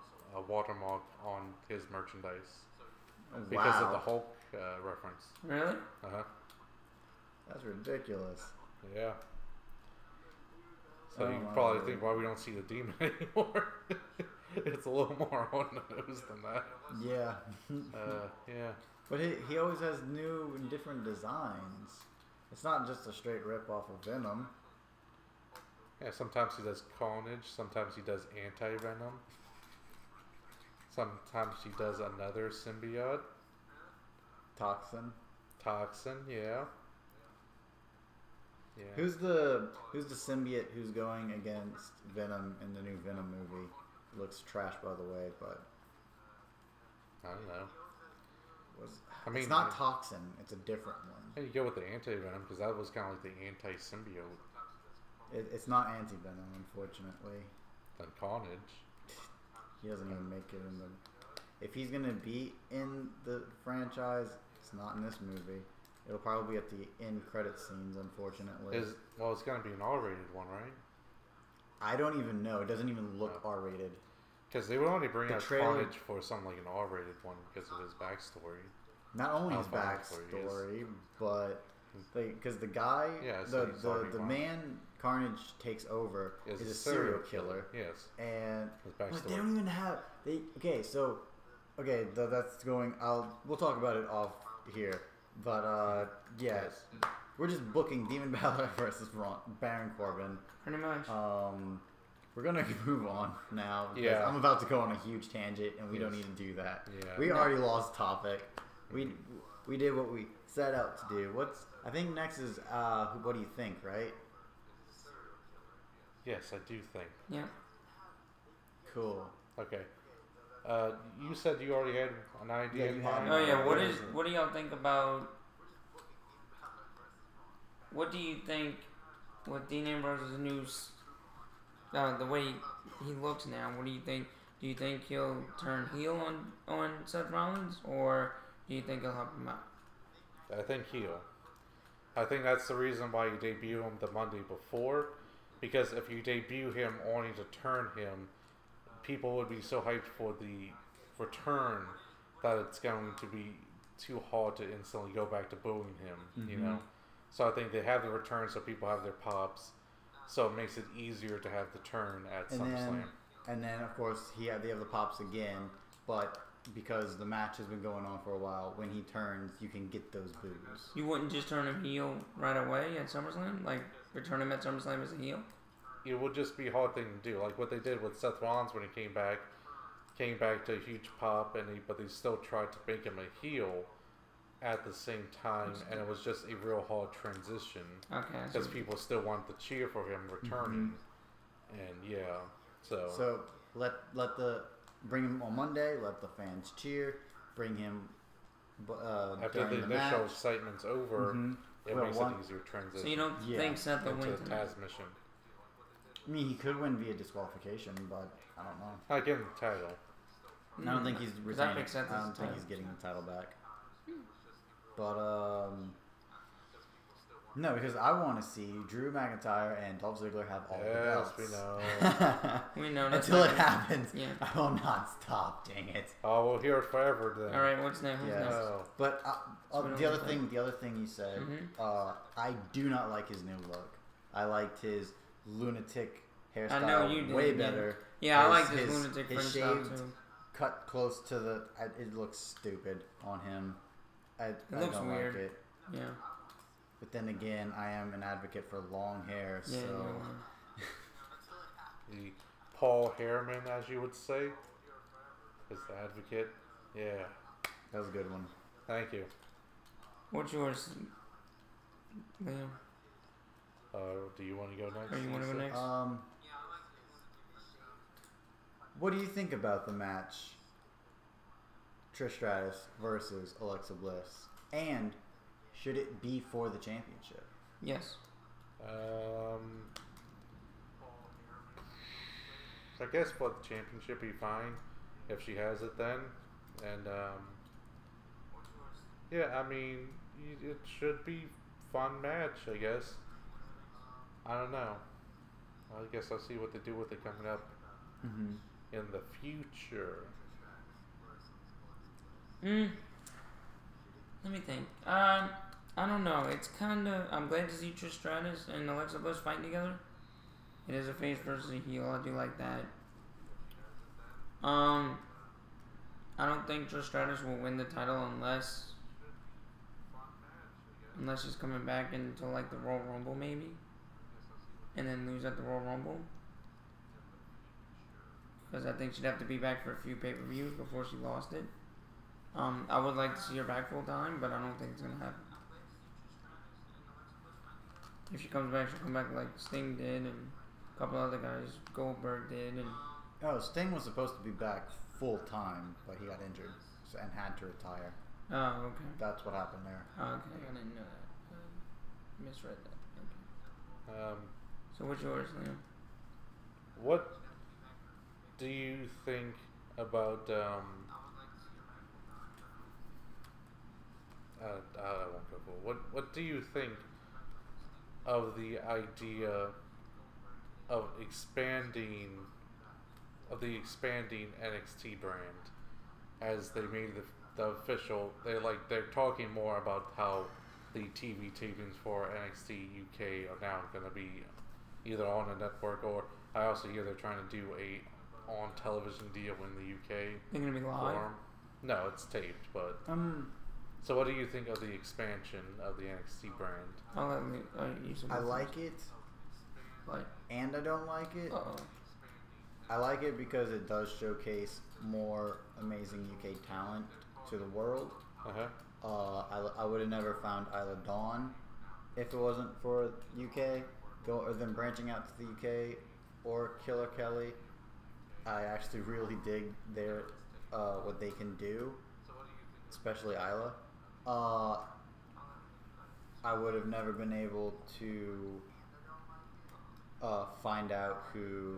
watermark on his merchandise because of the Hulk reference. Really? Uh-huh. That's ridiculous. Yeah. So you probably think why we don't see the demon anymore. It's a little more on the nose than that. Yeah. Yeah. But he always has new and different designs. It's not just a straight rip off of Venom. Yeah, sometimes he does Carnage, sometimes he does Anti-Venom. Sometimes he does another symbiote. Toxin, yeah. Yeah. Who's the symbiote who's going against Venom in the new Venom movie? Looks trash, by the way, but I don't know. It's not Toxin. It's a different one. You go with the anti-venom because that was kind of like the anti-symbiote. It's not anti-venom, unfortunately. Then Carnage. He doesn't even make it in the. If he's gonna be in the franchise, it's not in this movie. It'll probably be at the end credit scenes, unfortunately. It's gonna be an R-rated one, right? I don't even know. It doesn't even look R-rated. Because they would only bring out trailer, Carnage for something like an R-rated one because of his backstory. Not only his backstory, but because the guy, the man Carnage takes over is a serial killer. Yes. And but they don't even have that's going. We'll talk about it off here. But yes, we're just booking Demon Balor versus Baron Corbin. Pretty much. We're gonna move on now. Yeah. I'm about to go on a huge tangent, and we don't need to do that. Yeah. We already lost topic. We did what we set out to do. I think next is what do you think, right? Yes, I do think. Yeah. Cool. Okay. You said you already had an idea in mind. Oh yeah. What do y'all think about? What do you think with Dean Ambrose's news? The way he looks now, what do you think? Do you think he'll turn heel on Seth Rollins, or do you think he'll help him out? I think heel. I think that's the reason why you debut him the Monday before, because if you debut him only to turn him, people would be so hyped for the return that it's going to be too hard to instantly go back to booing him, you know? So I think they have the return so people have their pops. So it makes it easier to have the turn at SummerSlam. And then, of course, they have the pops again, but because the match has been going on for a while, when he turns, you can get those boos. You wouldn't just turn him heel right away at SummerSlam? Like, return him at SummerSlam as a heel? It would just be a hard thing to do. Like what they did with Seth Rollins when he came back to a huge pop, but they still tried to make him a heel at the same time, and it was just a real hard transition. Okay. Because people still want to cheer for him returning, and so bring him on Monday. Let the fans cheer. Bring him after the initial excitement's over. It makes it easier transition. So you don't think Seth will win the Taz mission? I mean, he could win via disqualification, but I don't know. I give him the title. I don't think he's retaining. I don't think he's getting the title back. But no, because I want to see Drew McIntyre and Dolph Ziggler have all the belts. Yes, we know. We know. Until it happens, yeah. I will not stop. Dang it! Oh, we'll hear it forever then. All right, what's next? Who's next? But the other thing you said, I do not like his new look. I liked his lunatic hairstyle. I know you did, way better. Yeah, I like his lunatic hairstyle too. Cut close to the. It looks stupid on him. It looks weird. Like it. Yeah. But then again, I am an advocate for long hair, so. The Paul Hairman, as you would say, is the advocate. Yeah. That was a good one. Thank you. What's yours, Liam? Do you want to go next? Or you want to go next? What do you think about the match? Trish Stratus versus Alexa Bliss, and should it be for the championship? Yes. I guess for the championship, be fine if she has it then, and yeah, I mean it should be fun match. I guess. I don't know. I guess I'll see what they do with it coming up in the future. Let me think. I don't know. It's kind of. I'm glad to see Trish Stratus and Alexa Bliss fighting together. It is a face versus a heel. I do like that. I don't think Trish Stratus will win the title unless she's coming back into like the Royal Rumble maybe, and then lose at the Royal Rumble. Because I think she'd have to be back for a few pay-per-views before she lost it. I would like to see her back full time, but I don't think it's gonna happen. If she comes back, she'll come back like Sting did, and a couple other guys, Goldberg did, and Sting was supposed to be back full time, but he got injured and had to retire. Oh, okay. That's what happened there. Okay, I didn't know that. Misread that. Okay. So what's yours, Liam? What do you think about I won't go for. What do you think of the idea of expanding NXT brand as they made the official? They're talking more about how the TV tapings for NXT UK are now going to be either on a network, or I also hear they're trying to do a on television deal in the UK. They're going to be live? No, it's taped, but so what do you think of the expansion of the NXT brand? I like it. Like, and I don't like it. uh-oh. I like it because it does showcase more amazing UK talent to the world. I would have never found Isla Dawn if it wasn't for UK, or them branching out to the UK, or Killer Kelly. I actually really dig their what they can do, especially Isla. I would have never been able to find out who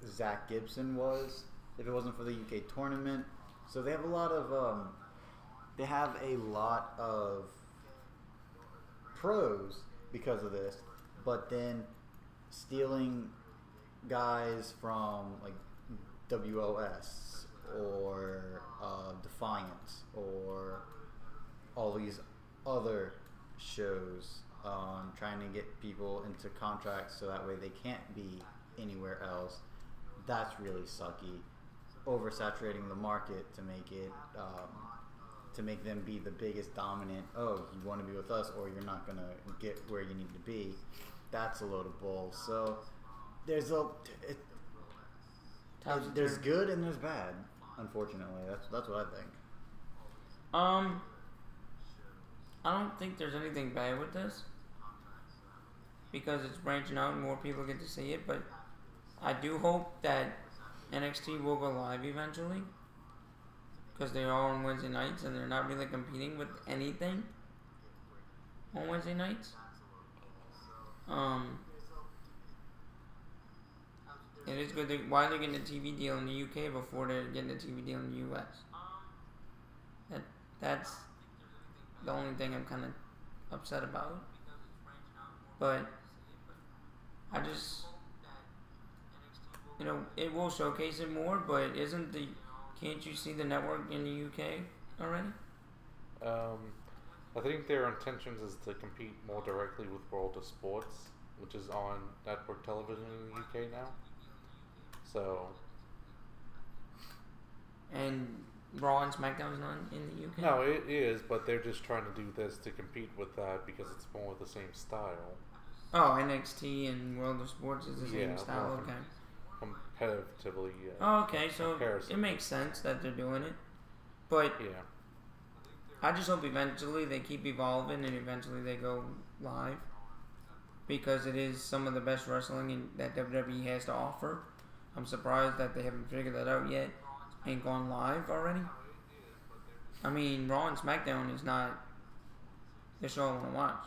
Zach Gibson was if it wasn't for the UK tournament. So they have a lot of pros because of this, but then stealing guys from like WOS or Defiance or all these other shows, trying to get people into contracts so that way they can't be anywhere else. That's really sucky. Oversaturating the market to make it to make them be the biggest dominant. Oh, you want to be with us, or you're not gonna get where you need to be. That's a load of bull. So there's there's good and there's bad. Unfortunately, that's what I think. I don't think there's anything bad with this because it's branching out and more people get to see it. But I do hope that NXT will go live eventually because they are on Wednesday nights and they're not really competing with anything on Wednesday nights. It is good. Why they're getting a TV deal in the UK before they're getting a TV deal in the US? That's the only thing I'm kind of upset about. But I just, it will showcase it more. But can't you see the network in the UK already? I think their intentions is to compete more directly with World of Sports, which is on network television in the UK now. So. And Raw and SmackDown's not in the UK? No, it is, but they're just trying to do this to compete with that because it's more the same style. Oh, NXT and World of Sports is the same style, okay. Competitively, yeah. Oh, okay, so it makes sense that they're doing it. But yeah. I just hope eventually they keep evolving and eventually they go live. Because it is some of the best wrestling that WWE has to offer. I'm surprised that they haven't figured that out yet and gone live already. I mean, Raw and SmackDown is not the show I want to watch.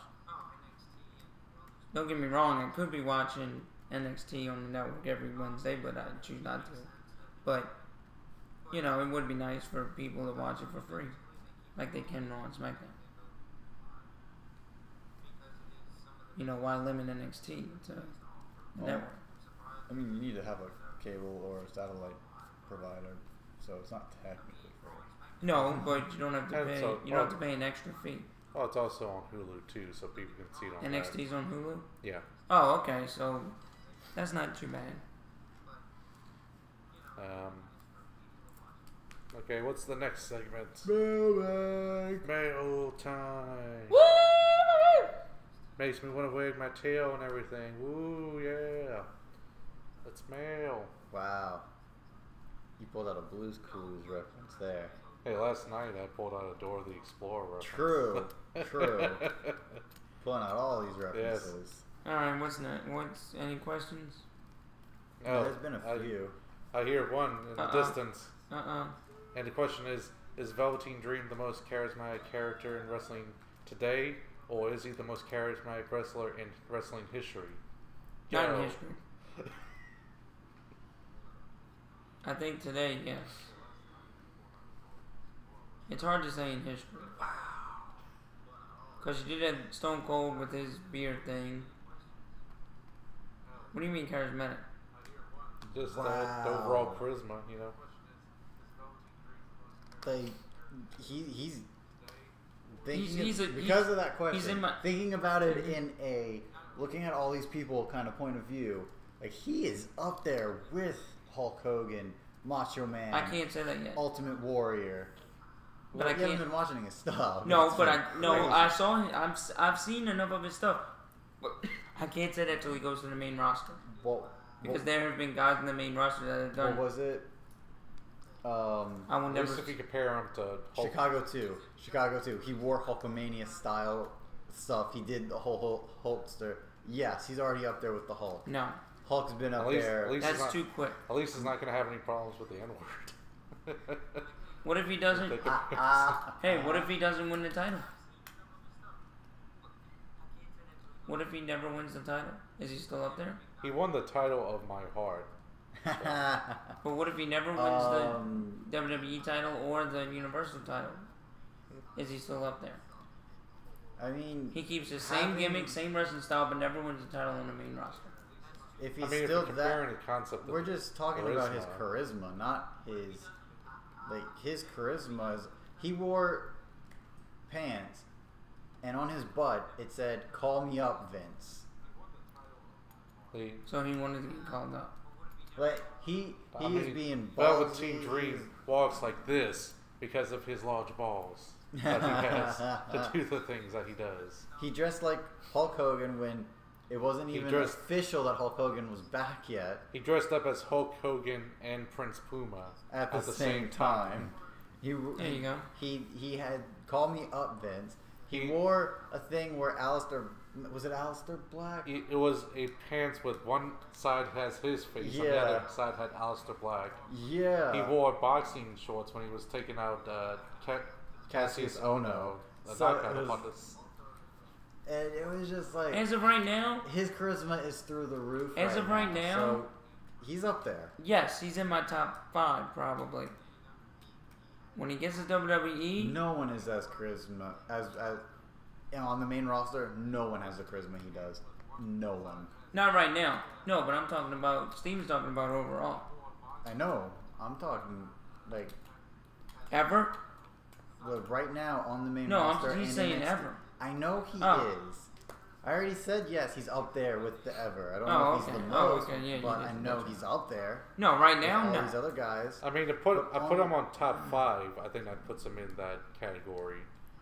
Don't get me wrong, I could be watching NXT on the network every Wednesday, but I choose not to. But, it would be nice for people to watch it for free, like they can Raw and SmackDown. Why limit NXT to the network? I mean, you need to have a cable or a satellite provider, so it's not technically free. No, but you don't have to pay. You don't have to pay an extra fee. Oh, it's also on Hulu too, so people can see it on NXT's on Hulu? Yeah. Oh, okay, so that's not too bad. Okay, what's the next segment? Mailbag. Mail time. Woo! Makes me want to wag my tail and everything. Woo, yeah. It's mail. Wow. You pulled out a Blue's Clues reference there. Hey, last night I pulled out a Dora the Explorer reference. True. Pulling out all these references. Yes. Alright, what's next? Any questions? Oh, there's been a few. I hear one in the distance. And the question is Velveteen Dream the most charismatic character in wrestling today, or is he the most charismatic wrestler in wrestling history? Not in history. I think today, yes. It's hard to say in history. Because you did have Stone Cold with his beard thing. What do you mean charismatic? Just that overall charisma, you know. Like he's because of that question. Thinking about it in a looking at all these people kind of point of view, like he is up there with Hulk Hogan, Macho Man. I can't say that yet. Ultimate Warrior. But I haven't been watching his stuff. No, but I saw him. I've seen enough of his stuff. But I can't say that till he goes to the main roster. Because there have been guys in the main roster that have done. What was it? I will never. If you compare him to Hulk. Chicago 2. He wore Hulkamania style stuff. He did the whole Hulkster. Yes, he's already up there with the Hulk. No. Hulk's been up there. That's too quick. At least he's not going to have any problems with the N-word. What if he doesn't? Hey, what if he doesn't win the title? What if he never wins the title? Is he still up there? He won the title of my heart. So. But what if he never wins the WWE title or the Universal title? Is he still up there? I mean, he keeps the same gimmick, same wrestling style, but never wins the title on the main roster. If he's still that, we're just talking about his charisma, not his. Like his charisma is, he wore pants, and on his butt it said "Call me up, Vince." So he wanted to get called up. Like he is being ballsy. Velveteen Dream walks like this because of his large balls that he has to do the things that he does. He dressed like Hulk Hogan when it wasn't even official that Hulk Hogan was back yet. He dressed up as Hulk Hogan and Prince Puma at the same time. There you go. He had "Call me up, Vince." He wore a thing where was it Aleister Black? It was a pants with one side has his face, and the other side had Aleister Black. Yeah. He wore boxing shorts when he was taking out Cassius Ohno. And it was just like... As of right now... His charisma is through the roof As of right now... So he's up there. Yes, he's in my top 5, probably. When he gets to WWE... No one is as charisma... As on the main roster, no one has the charisma he does. No one. Not right now. No, but I'm talking about... Steven's talking about overall. I know. I'm talking, like... Ever? But right now, on the main roster... No, he's saying ever. I know he is. I already said yes, he's up there with the ever. I don't know if he's the most, but I know he's up there. No, right now, all these other guys. I mean, I put him on top 5. I think that puts him in that category.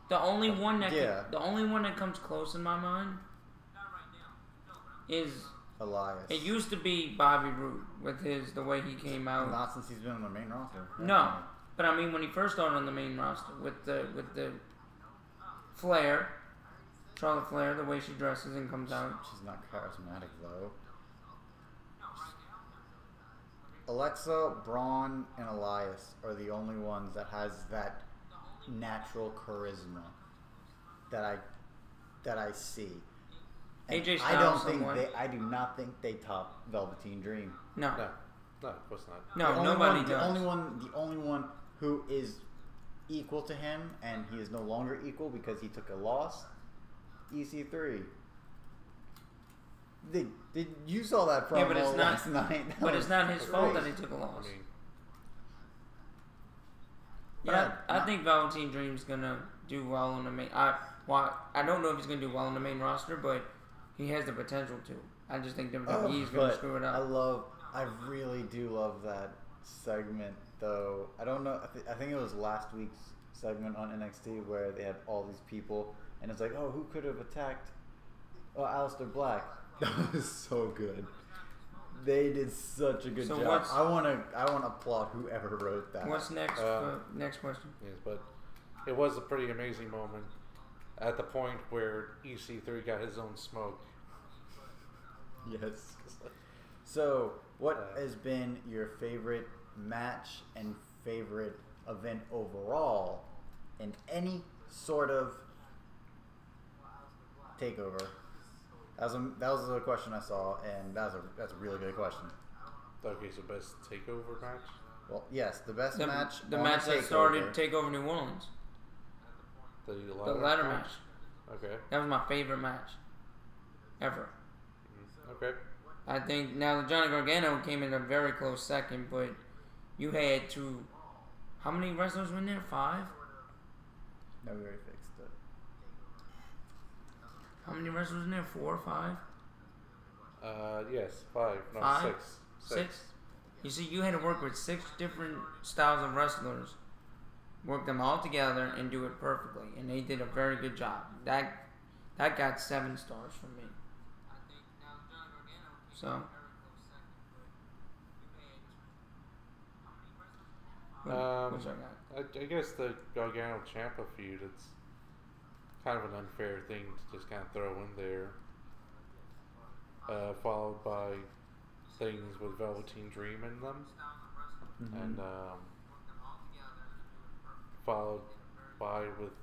The only one that comes close in my mind is Elias. It used to be Bobby Roode with the way he came out. Not since he's been on the main roster. No, but I mean when he first started on the main roster with the Flair. Charlotte Flair, the way she dresses and comes out. She's not charismatic, though. Alexa, Braun, and Elias are the only ones that has that natural charisma that I see. And AJ Styles, I do not think they top Velveteen Dream. No, of course not. No, nobody does. The only one who is equal to him, and he is no longer equal because he took a loss. EC3. You saw that promo last night. But it's not his fault that he took a loss. I think Velveteen Dream's gonna do well on the main. I don't know if he's gonna do well on the main roster, but he has the potential to. I just think WWE is gonna screw it up. I really do love that segment, though. I don't know. I think it was last week's segment on NXT where they had all these people. And it's like, who could have attacked Aleister Black? That was so good. They did such a good job. I want to applaud whoever wrote that. What's next? Next question. Yes, but it was a pretty amazing moment at the point where EC3 got his own smoke. Yes. So, what has been your favorite match and favorite event overall in any sort of takeover? That was a question I saw, and that's a really good question. Okay, so best takeover match? Well, yes, the best match. The match that started Takeover New Orleans. The ladder match. Okay. That was my favorite match ever. Okay. I think now Johnny Gargano came in a very close second, but you had to. How many wrestlers were in there? 5? No, we already fixed it. How many wrestlers in there? 4 or 5? Yes, 5. No, 5? 6. 6? You see, you had to work with 6 different styles of wrestlers, work them all together, and do it perfectly. And they did a very good job. That got 7 stars from me. So. Which I got? I guess the Gargano Ciampa feud, it's kind of an unfair thing to just kind of throw in there. Followed by things with Velveteen Dream in them. Mm-hmm. And followed by with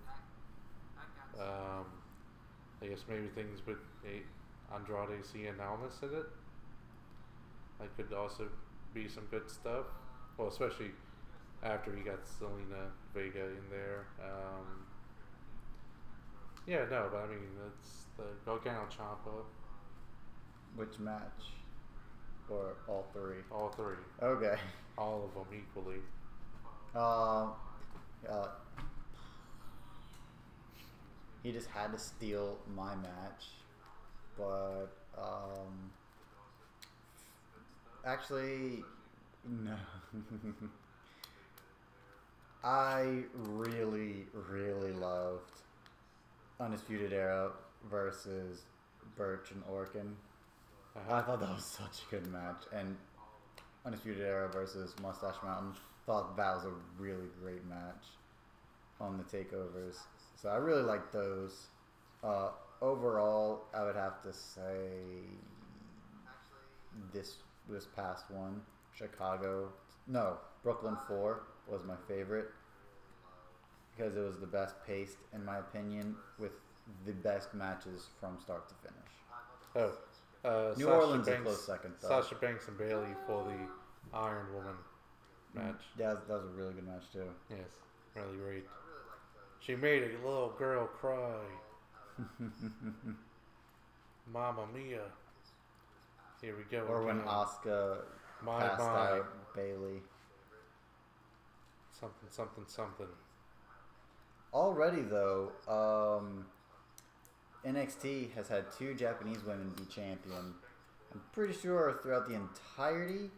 I guess maybe things with Andrade Cien Almas in it. That could also be some good stuff. Well, especially after he got Selena Vega in there. Yeah, no, but I mean, it's the Gargano Ciampa. Which match? Or all 3? All 3. Okay. All of them equally. He just had to steal my match, but actually, no. I really, really loved Undisputed Era versus Birch and Orkin. I thought that was such a good match, and Undisputed Era versus Mustache Mountain, thought that was a really great match on the takeovers. So I really like those. Overall, I would have to say this past one, Brooklyn 4 was my favorite because it was the best paced, in my opinion, with the best matches from start to finish. New Orleans is a close second, though. Sasha Banks and Bayley for the Iron Woman match. Yeah, that was a really good match, too. Yes, really great. She made a little girl cry. Mamma mia. Here we go. Or when Asuka passed out Bayley. Something. Already, though, NXT has had 2 Japanese women be champion. I'm pretty sure throughout the entirety,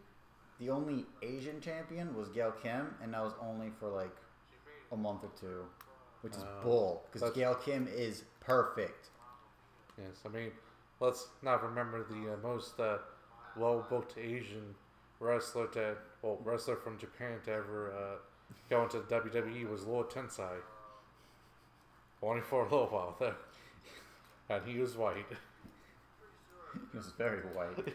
the only Asian champion was Gail Kim, and that was only for like a month or 2, which is bull, because Gail Kim is perfect. Yes, I mean, let's not remember the most well-booked Asian wrestler from Japan to ever go into WWE was Lord Tensai. Only for a little while, though. And he was white. He was very white.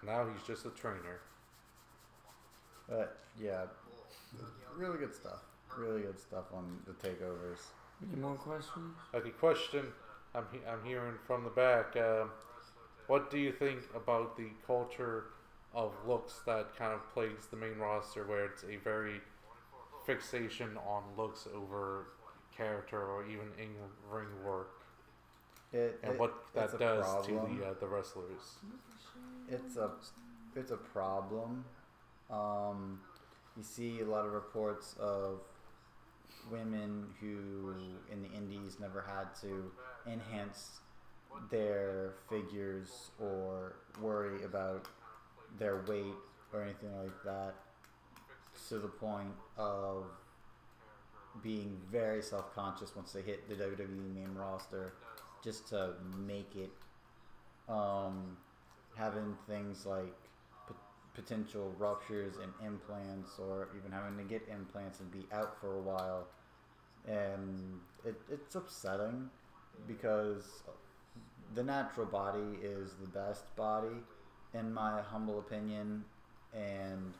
Now he's just a trainer. But, yeah, really good stuff. Really good stuff on the takeovers. Any more questions? Okay, question. I'm hearing from the back. What do you think about the culture of looks that kind of plagues the main roster, where it's a very fixation on looks over character or even in-ring work, and what that does to the wrestlers? It's a problem. You see a lot of reports of women who in the indies never had to enhance their figures or worry about their weight or anything like that, to the point of being very self-conscious once they hit the WWE main roster, just to make it, having things like potential ruptures and implants, or even having to get implants and be out for a while. And it's upsetting, because the natural body is the best body, in my humble opinion. And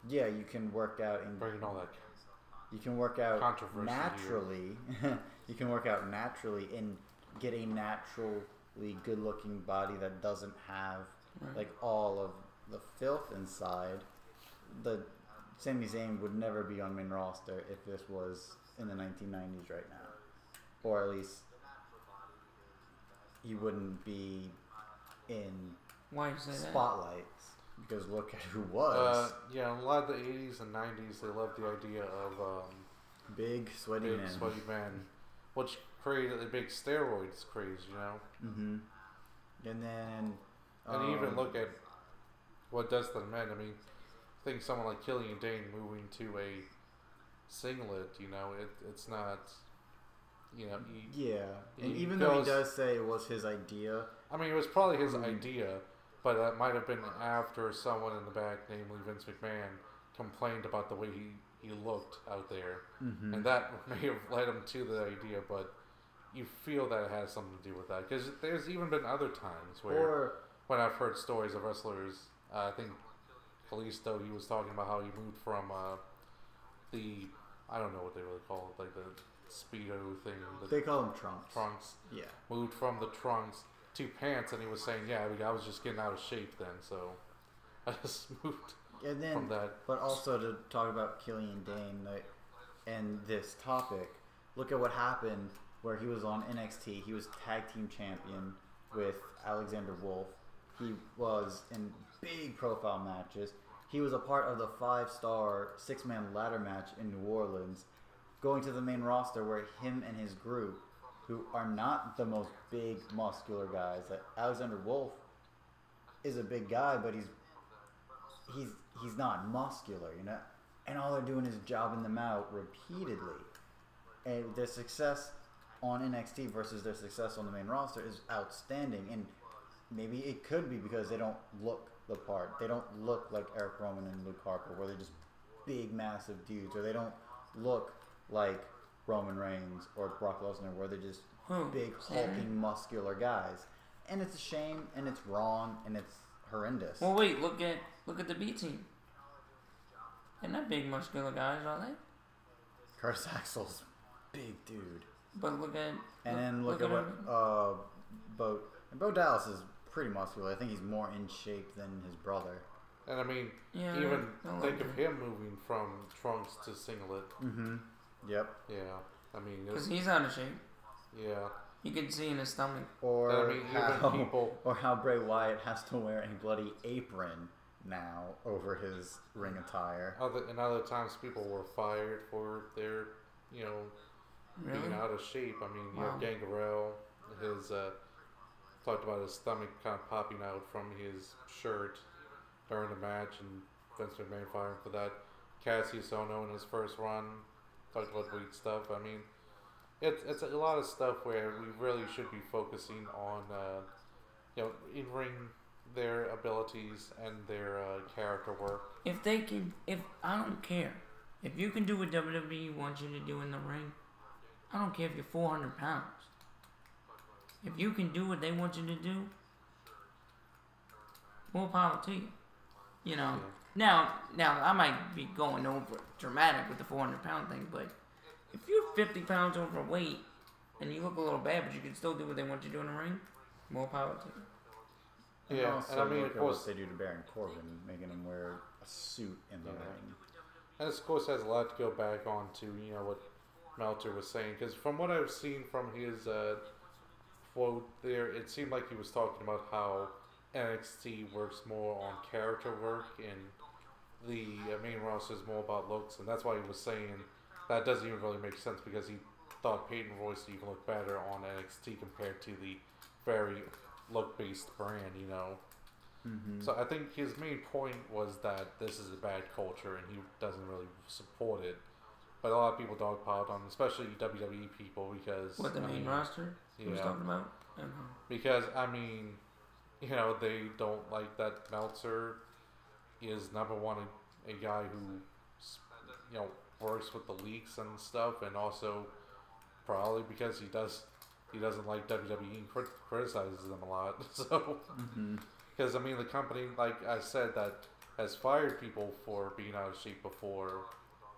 yeah, you can work out and bringing all that. You can work out naturally. You can work out naturally and get a naturally good-looking body that doesn't have like all of the filth inside, the Sami Zayn would never be on main roster if this was in the 1990s right now, or at least he wouldn't be in Why you say spotlights. Because look at who was. Yeah, a lot of the 80s and 90s, they loved the idea of big sweaty men, which created a big steroids craze, you know. Mm-hmm. And then, and even look at what does to the men. I mean, I think someone like Killian Dane moving to a singlet, you know, it's not, you know. And even though he does say it was his idea. I mean, it was probably his idea, but that might have been after someone in the back, namely Vince McMahon, complained about the way he looked out there. Mm-hmm. And that may have led him to the idea, but you feel that it has something to do with that. Because there's even been other times where, when I've heard stories of wrestlers, I think Kalisto, he was talking about how he moved from I don't know what they really call it, like the Speedo thing. They call them trunks. Trunks. Yeah. Moved from the trunks to pants, and he was saying, yeah, I was just getting out of shape then, so I just moved from that. But also to talk about Killian Dane and this topic, look at what happened where he was on NXT. He was tag team champion with Alexander Wolf. He was in big profile matches. He was a part of the 5-star 6-man ladder match in New Orleans, going to the main roster where him and his group, who are not the most big muscular guys. Like Alexander Wolf is a big guy, but he's not muscular, you know. And all they're doing is jobbing them out repeatedly. And their success on NXT versus their success on the main roster is outstanding. And maybe it could be because they don't look the part. They don't look like Eric Rowan and Luke Harper, where they're just big, massive dudes, or they don't look like Roman Reigns or Brock Lesnar, where they're just big, hulking, muscular guys. And it's a shame, and it's wrong, and it's horrendous. Well, wait, look at the B team. They're not big, muscular guys, are they? Curtis Axel's big dude. But look at... And then look at what Bo Dallas is pretty muscular. I think he's more in shape than his brother. And I mean, even think of him moving from trunks to singlet. Mm-hmm. Yep. Yeah. I mean... Because he's out of shape. Yeah. You can see in his stomach. Or how Bray Wyatt has to wear a bloody apron now over his ring attire. And other times people were fired for their, you know, being out of shape. I mean, you have Gangrel, his talked about his stomach kind of popping out from his shirt during the match, and Vince McMahon fired him for that. Cassius Ohno in his first run talked about weight stuff. I mean, it's a lot of stuff where we really should be focusing on, you know, in-ring their abilities and their character work. If I don't care. If you can do what WWE wants you to do in the ring, I don't care if you're 400 pounds. If you can do what they want you to do, more power to you. You know. Yeah. Now I might be going over dramatic with the 400-pound thing, but if you're 50 pounds overweight and you look a little bad, but you can still do what they want you to do in the ring, more power to you. And also, and I mean, of course, what they do to Baron Corbin, making him wear a suit in the ring. And this, of course, has a lot to go back on to, you know, what Meltzer was saying. Because from what I've seen from his quote there, it seemed like he was talking about how NXT works more on character work and the main roster is more about looks. And that's why he was saying that doesn't even really make sense, because he thought Peyton Royce even looked better on NXT compared to the very look-based brand, you know. Mm-hmm. So I think his main point was that this is a bad culture and he doesn't really support it. But a lot of people dogpiled on, especially WWE people, because... What, the main roster he was talking about? Because, I mean, you know, they don't like that Meltzer is, number one, a guy who, you know, works with the leaks and stuff, and also probably because he doesn't like WWE and criticizes them a lot. So, because I mean, the company, like I said, that has fired people for being out of shape before,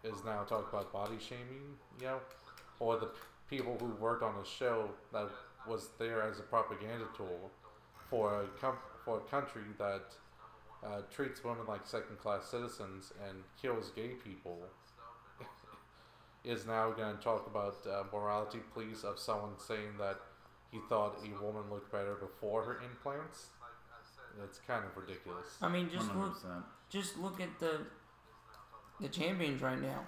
is now talking about body shaming, you know, or the people who worked on the show that was there as a propaganda tool for a country that treats women like second-class citizens and kills gay people is now going to talk about morality pleas of someone saying that he thought a woman looked better before her implants. It's kind of ridiculous. I mean, 100%. just look at the champions right now.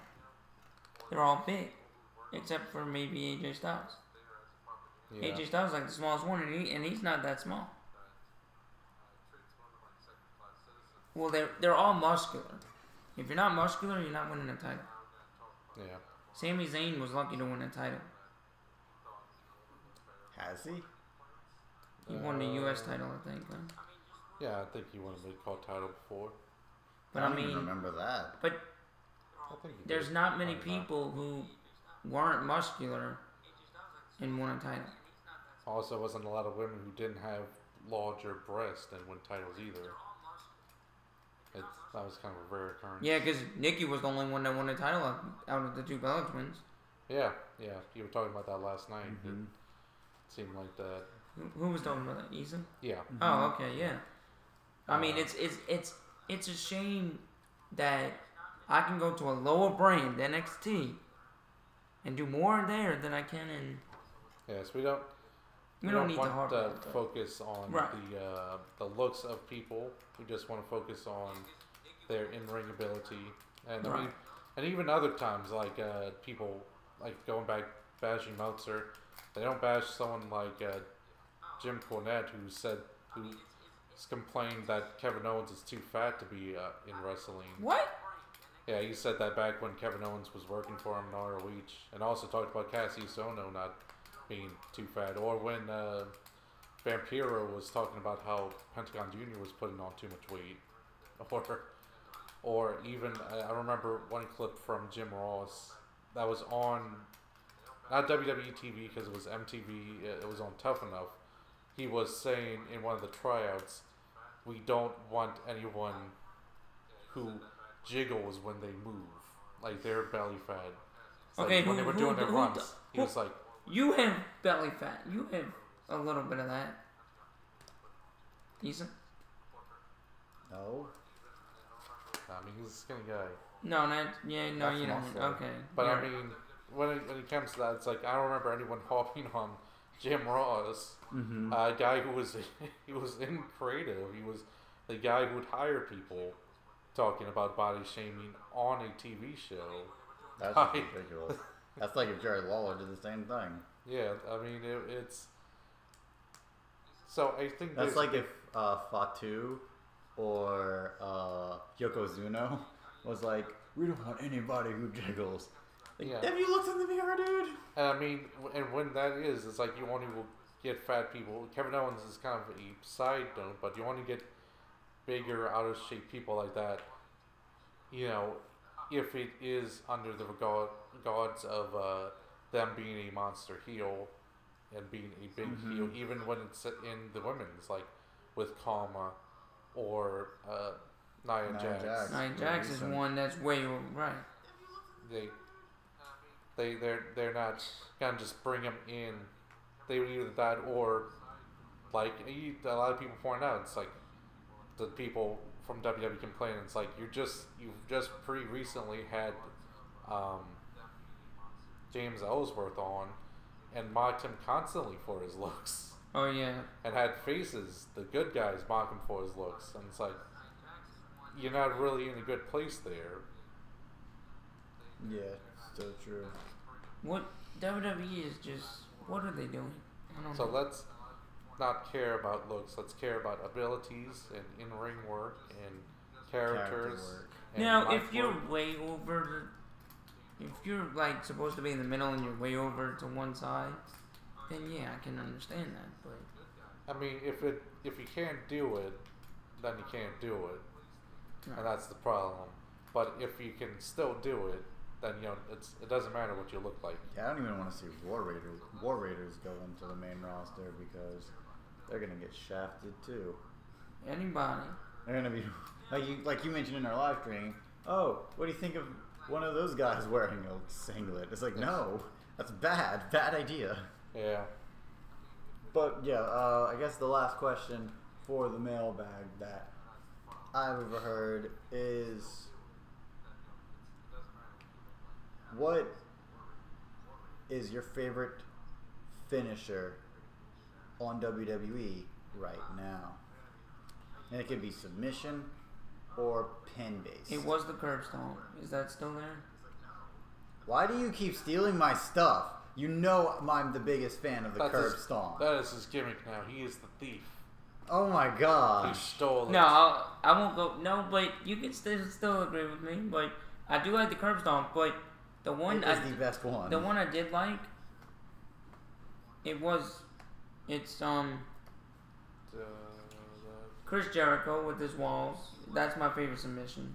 They're all big, except for maybe AJ Styles. Yeah. AJ Styles is like the smallest one, and he's not that small. Well, they're all muscular. If you're not muscular, you're not winning a title. Yeah. Sami Zayn was lucky to win a title. Has he? He won the U.S. title, I think. Huh? Yeah, I think he won a mid-card title before. But I don't even remember that. But I think he there's did. not many people who weren't muscular and won a title. Also, wasn't a lot of women who didn't have larger breasts and win titles either. That was kind of a rare occurrence. Yeah, because Nikki was the only one that won a title out of the two Bella twins. Yeah. You were talking about that last night. Mm-hmm. It seemed like that. Who was talking about that? Ethan? Yeah. Mm-hmm. Oh, okay, yeah. I mean, it's a shame that I can go to a lower brand, NXT, and do more there than I can in. Yes, we don't need want to harp to on that. focus on the looks of people. We just want to focus on their in-ring ability, and I mean, and even other times like people like going back bashing Meltzer, they don't bash someone like Jim Cornette who complained that Kevin Owens is too fat to be in wrestling. What? Yeah, he said that back when Kevin Owens was working for him in ROH, and also talked about Cassius Ohno not being too fat, or when Vampiro was talking about how Pentagon Jr. was putting on too much weight, or even I remember one clip from Jim Ross that was on not WWE TV because it was MTV, it was on Tough Enough. He was saying in one of the tryouts, we don't want anyone who jiggles when they move, like they're belly fat. It's Okay, like when they were doing their runs, he was like, you have belly fat. You have a little bit of that. Ethan? No. I mean, he's a skinny guy. No, not yeah. No, That's you don't. muscle. Okay. But yeah. I mean, when it comes to that, it's like I don't remember anyone hopping on Jim Ross, Mm-hmm. a guy who was he was in creative. He was the guy who would hire people talking about body shaming on a TV show. That's just ridiculous. That's like if Jerry Lawler did the same thing. Yeah, I mean it's. So I think That's like if Fatu or Yokozuna was like, we don't want anybody who jiggles. Like, Yeah. have you looked in the mirror, dude? And I mean, and when that is, it's like you only will get fat people. Kevin Owens is kind of a side note, but you want to get bigger, out of shape people like that. You know, if it is under the regards of them being a monster heel and being a big heel, even when it's in the women's, like with Kama or Nia Jax. Nia Jax is one that's way over, right. They're not gonna just bring them in. They would either that or like a lot of people point out, it's like the people from WWE complain. It's like you've just pretty recently had James Ellsworth on and mocked him constantly for his looks. Oh yeah. And had faces, the good guys mock him for his looks, and it's like you're not really in a good place there. Yeah, still true. What WWE is just, what are they doing? I don't So know. let's not care about looks. Let's care about abilities and in-ring work and characters. Character work. And Now, mic if you're work. way over, if you're like supposed to be in the middle and you're way over to one side, then yeah, I can understand that. But I mean, if you can't do it, then you can't do it, and that's the problem. But if you can still do it, then you know it doesn't matter what you look like. Yeah, I don't even want to see War Raiders go into the main roster because they're gonna get shafted too. anybody. They're gonna be like you mentioned in our live stream. Oh, what do you think of one of those guys wearing a singlet? It's like, no, that's bad idea. Yeah. But yeah, I guess the last question for the mailbag that I've ever heard is, what is your favorite finisher on WWE right now? And it could be submission or pin based. It was the curb stomp. Is that still there? Why do you keep stealing my stuff? You know I'm the biggest fan of the curb stomp. That is his gimmick now. He is the thief. Oh my god. He stole it. No, I won't go. No, but you can still agree with me. But I do like the curb stomp. But the one is the best one. The one I did like. It's Chris Jericho with his walls. That's my favorite submission.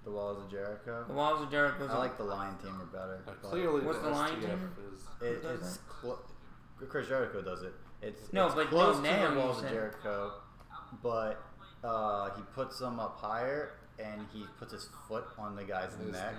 The Walls of Jericho? The Walls of Jericho. I like the Lion Tamer better. Clearly, what's the Lion Tamer? It's Chris Jericho does it. It's but close to now the Walls of Jericho, but he puts them up higher and he puts his foot on the guy's neck.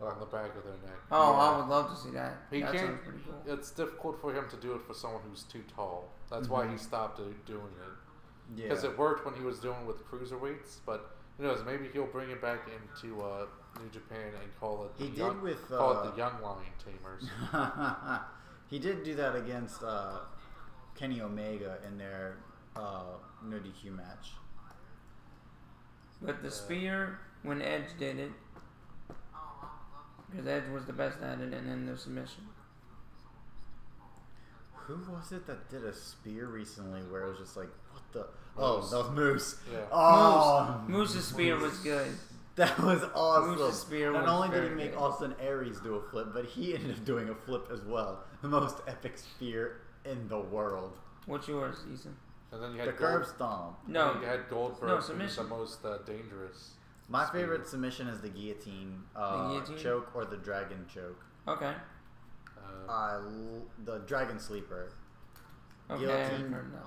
On the back of their neck. Oh, yeah. I would love to see that. That sounds pretty cool. It's difficult for him to do it for someone who's too tall. That's why he stopped doing it. Because it worked when he was doing it with cruiserweights, but who knows? Maybe he'll bring it back into New Japan and call it the Young Lion Tamers. He did do that against Kenny Omega in their no DQ match. But the spear, when Edge did it, because Edge was the best at it, and then the submission. Who was it that did a spear recently where it was just like, what the? Oh, that was Moose. Yeah. Oh, Moose's spear was good. That was awesome. Moose's spear was Not only did he make good. Austin Aries do a flip, but he ended up doing a flip as well. The most epic spear in the world. What's yours, Ethan? And then you had the curb stomp. No, you had Goldberg. No, submission. The most dangerous. My favorite submission is the guillotine, choke or the dragon choke. Okay. The dragon sleeper. Okay.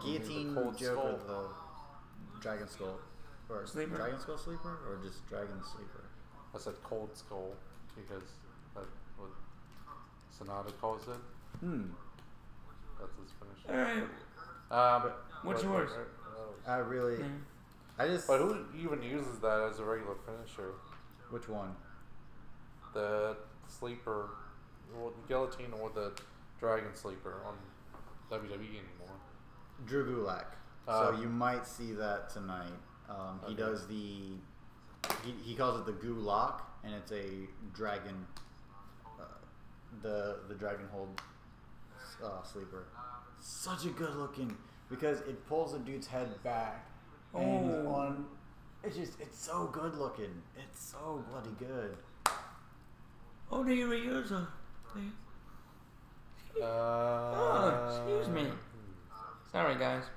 Guillotine choke or the dragon skull. Or sleeper? Dragon skull sleeper or just dragon sleeper? I said cold skull because that's what Sonata calls it. That's his finish. Alright. What's yours? I really... But who even uses that as a regular finisher? Which one? The sleeper, or the guillotine, or the dragon sleeper on WWE anymore. Drew Gulak. So you might see that tonight. He does the. He calls it the Gulak, and it's a dragon. The dragon hold sleeper. Such a good looking because it pulls the dude's head back. And it's so good looking. It's so bloody good. Oh, do you reuse it? Excuse me. Sorry, guys.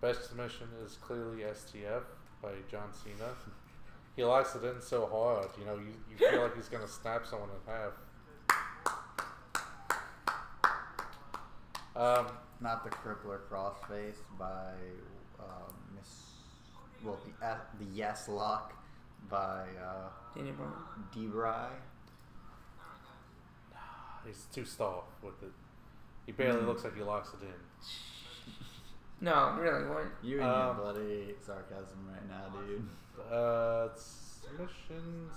Best submission is clearly STF by John Cena. He locks it in so hard, you feel like he's gonna snap someone in half. Not the crippler crossface by the Yes Lock by D-Bry. He's too soft with it. He barely looks like he locks it in. No, really, what? You and your bloody sarcasm right now, dude. Submissions.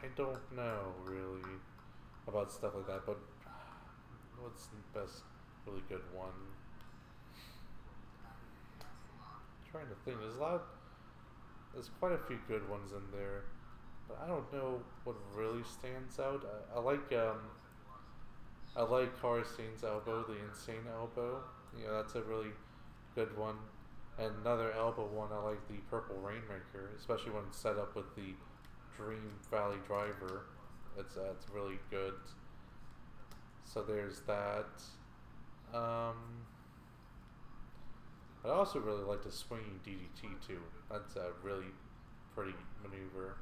I don't know really about stuff like that, but what's the best really good one? I'm trying to think. There's quite a few good ones in there, but I don't know what really stands out. I like Carstein's elbow, the insane elbow. That's a really good one. And another elbow one, I like the Purple Rainmaker, especially when it's set up with the Dream Valley Driver. It's really good. So there's that. I also really like the swinging DDT too. That's a really pretty maneuver.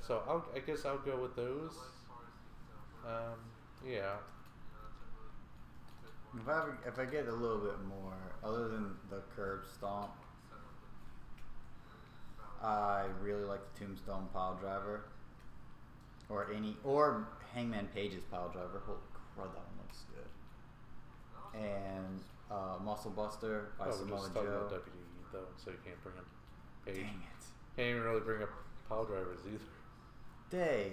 So I guess I'll go with those. Yeah. If I get a little bit more, other than the curb stomp, I really like the Tombstone Pile Driver, or Hangman Page's Pile Driver. Holy crud, that one looks good. Muscle Buster by We're Samoa just talking about Joe. WWE though, so you can't bring up Page. Dang it. Can't even really bring up Pile Drivers either.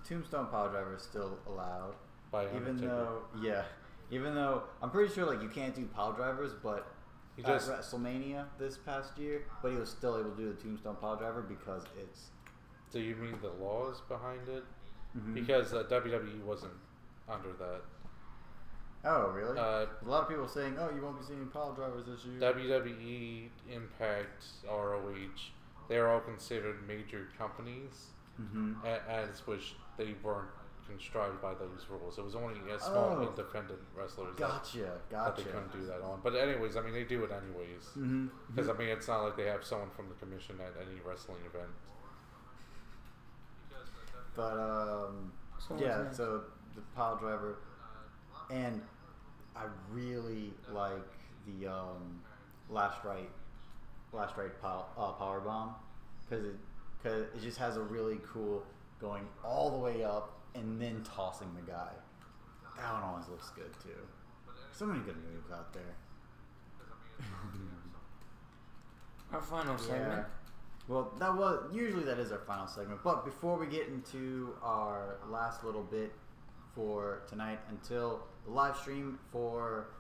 Tombstone Power Driver is still allowed. By Even Undertaker. though I'm pretty sure like you can't do Power Drivers, but He at just WrestleMania this past year, but he was still able to do the Tombstone Power Driver because it's. Do you mean the laws behind it? Mm-hmm. Because WWE wasn't under that. Oh really? Uh, A lot of people saying, "Oh, you won't be seeing Power Drivers this year." WWE, Impact, ROH, they're all considered major companies, Mm-hmm. as which they weren't constrived by those rules. It was only small independent wrestlers that they couldn't do that on. But anyways, I mean, they do it anyways. Because, I mean, it's not like they have someone from the commission at any wrestling event. But, so the Power Driver. And I really like the Last Right Power Bomb. Because it just has a really cool going all the way up and then tossing the guy. That one always looks good too. So many good moves out there. Our final segment. Well, usually that is our final segment. But before we get into our last little bit for tonight, until the live stream for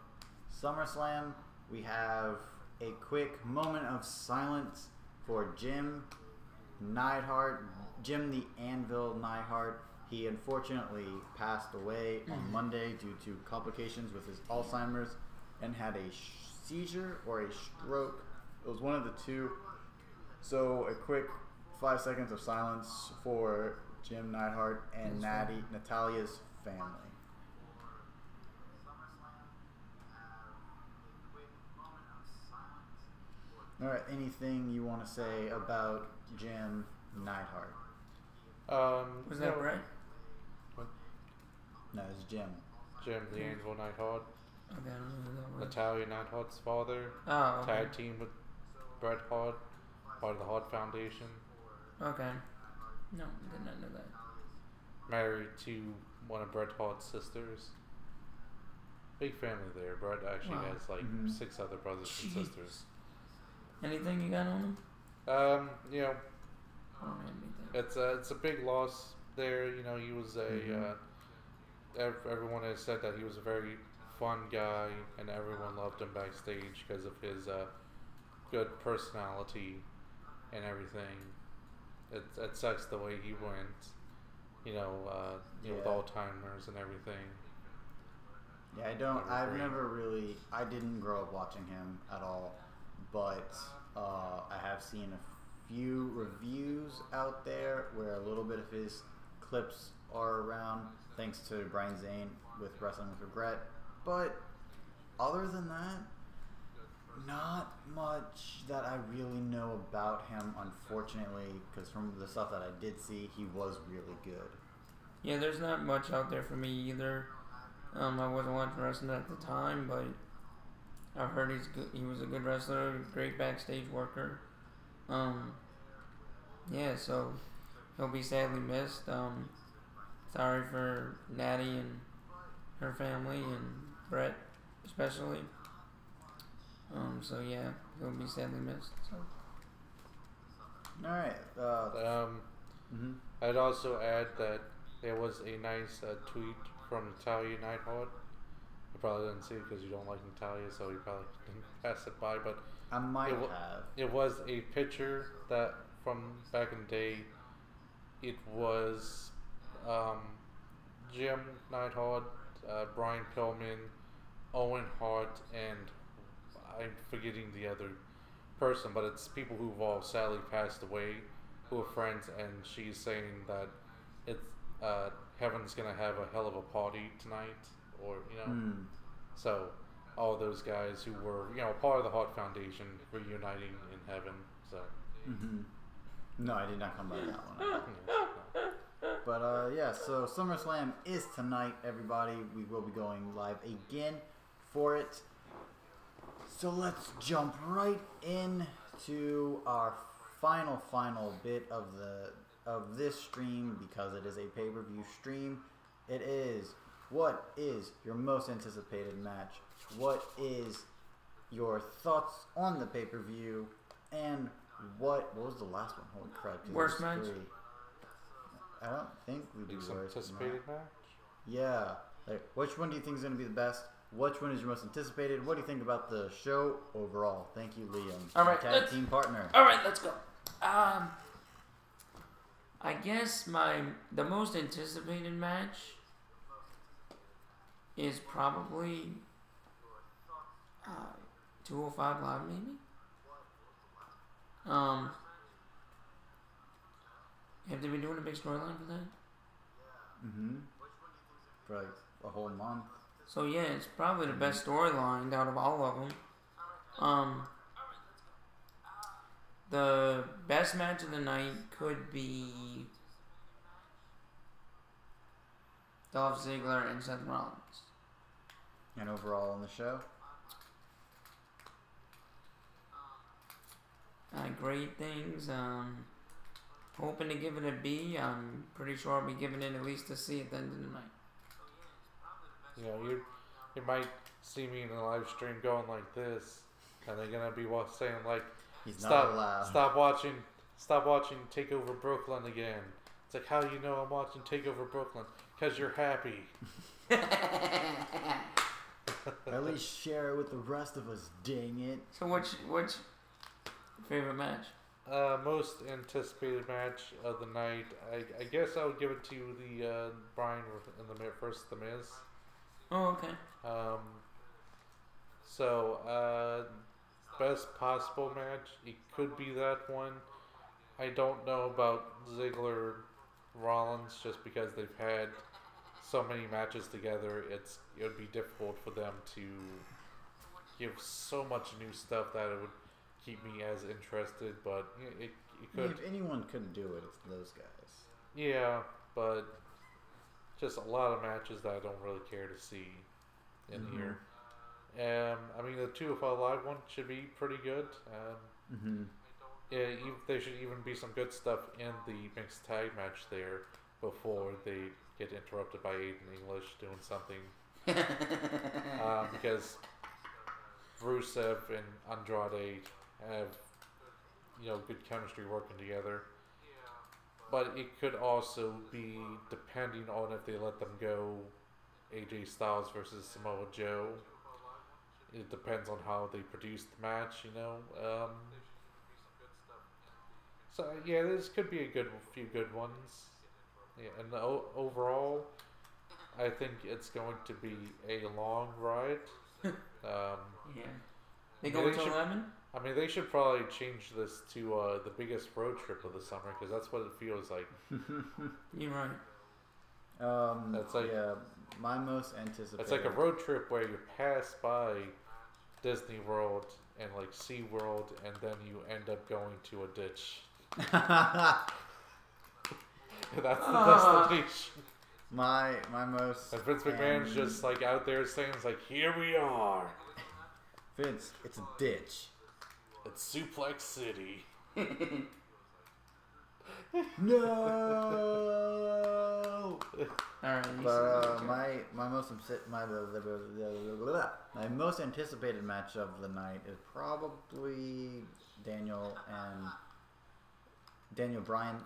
SummerSlam, we have a quick moment of silence for Jim Neidhart, Jim the Anvil Neidhart. He unfortunately passed away on Monday due to complications with his Alzheimer's and had a seizure or a stroke. It was one of the two. So a quick 5 seconds of silence for Jim Neidhart and Natalia's family. All right. Anything you want to say about Jim Neidhart? Was that right? What? No, it's Jim. Jim the Anvil Neidhart. Okay, I don't know who that was. Natalia Neidhart's father. Oh, okay. Tag team with Bret Hart, part of the Hart Foundation. Okay. No, did not know that. Married to one of Bret Hart's sisters. Big family there. Bret actually has like 6 other brothers and sisters. Anything you got on him? You know, I don't have anything. it's a big loss there. You know, he was everyone has said that he was a very fun guy, and everyone loved him backstage because of his good personality and everything. It sucks the way he went. You know, with Alzheimer's and everything. Yeah, I didn't grow up watching him at all, but I have seen a few reviews out there where a little bit of his clips are around, thanks to Brian Zane with Wrestling with Regret. But other than that, not much that I really know about him, unfortunately, because from the stuff that I did see, he was really good. Yeah, there's not much out there for me either. I wasn't watching wrestling at the time, but I've heard he's good. He was a good wrestler, great backstage worker. Yeah, so he'll be sadly missed. Sorry for Natty and her family and Brett especially. So yeah, he'll be sadly missed. So. All right. I'd also add that there was a nice tweet from Natalia Neidhart. You probably didn't see it because you don't like Natalia, so you probably didn't pass it by. But I might have. It was a picture that from back in the day. It was Jim Neidhart, Brian Pillman, Owen Hart, and I'm forgetting the other person, but it's people who've all sadly passed away, who are friends, and she's saying that it's Heaven's gonna have a hell of a party tonight, or so all those guys who were part of the Hart Foundation reuniting in heaven. So no, I did not come by that one. But so SummerSlam is tonight, everybody. We will be going live again for it. So let's jump right into our final bit of this stream, because it is a pay-per-view stream. It is, what is your most anticipated match? What is your thoughts on the pay-per-view, and what was the last one? Holy crap! Worst match? 3. I don't think we do worst anticipated match. Yeah. Like, which one do you think is going to be the best? Which one is your most anticipated? What do you think about the show overall? Thank you, Liam. All right, tag team partner. All right, let's go. I guess the most anticipated match is probably 205 Live, maybe. Have they been doing a big storyline for that? Mm-hmm. For like a whole month. So yeah, it's probably the best storyline out of all of them. The best match of the night could be Dolph Ziggler and Seth Rollins. And overall on the show? Great things. Hoping to give it a B. I'm pretty sure I'll be giving it at least a C at the end of the night. Yeah, you might see me in the live stream going like this, and they're gonna be saying like, He's not allowed. Stop watching Takeover Brooklyn again. It's like, how you know I'm watching Takeover Brooklyn? Because you're happy. At least share it with the rest of us, dang it. So which favorite match? Most anticipated match of the night, I guess I would give it to the Bryan versus The Miz. Oh, okay. Best possible match, it could be that one. I don't know about Ziggler Rollins just because they've had so many matches together. It would be difficult for them to give so much new stuff that it would keep me as interested, but it could. I mean, if anyone couldn't do it, it's those guys. Yeah, but just a lot of matches that I don't really care to see in here. I mean, the 205 Live one should be pretty good. Yeah, there should even be some good stuff in the mixed tag match there before they get interrupted by Aiden English doing something. Because Rusev and Andrade have, good chemistry working together. But it could also be, depending on if they let them go, AJ Styles versus Samoa Joe. It depends on how they produce the match, So yeah, this could be a few good ones. Yeah, and overall, I think it's going to be a long ride. Yeah. They go to 11? I mean, they should probably change this to the biggest road trip of the summer, because that's what it feels like. You're right. That's like, yeah, my most anticipated. It's like a road trip where you pass by Disney World and like Sea World, and then you end up going to a ditch. That's the destination. My most. And Vince McMahon's just like out there saying, "It's like, here we are, Vince. It's a ditch. It's Suplex City." No. Alright. But my most anticipated match of the night is probably Daniel Bryan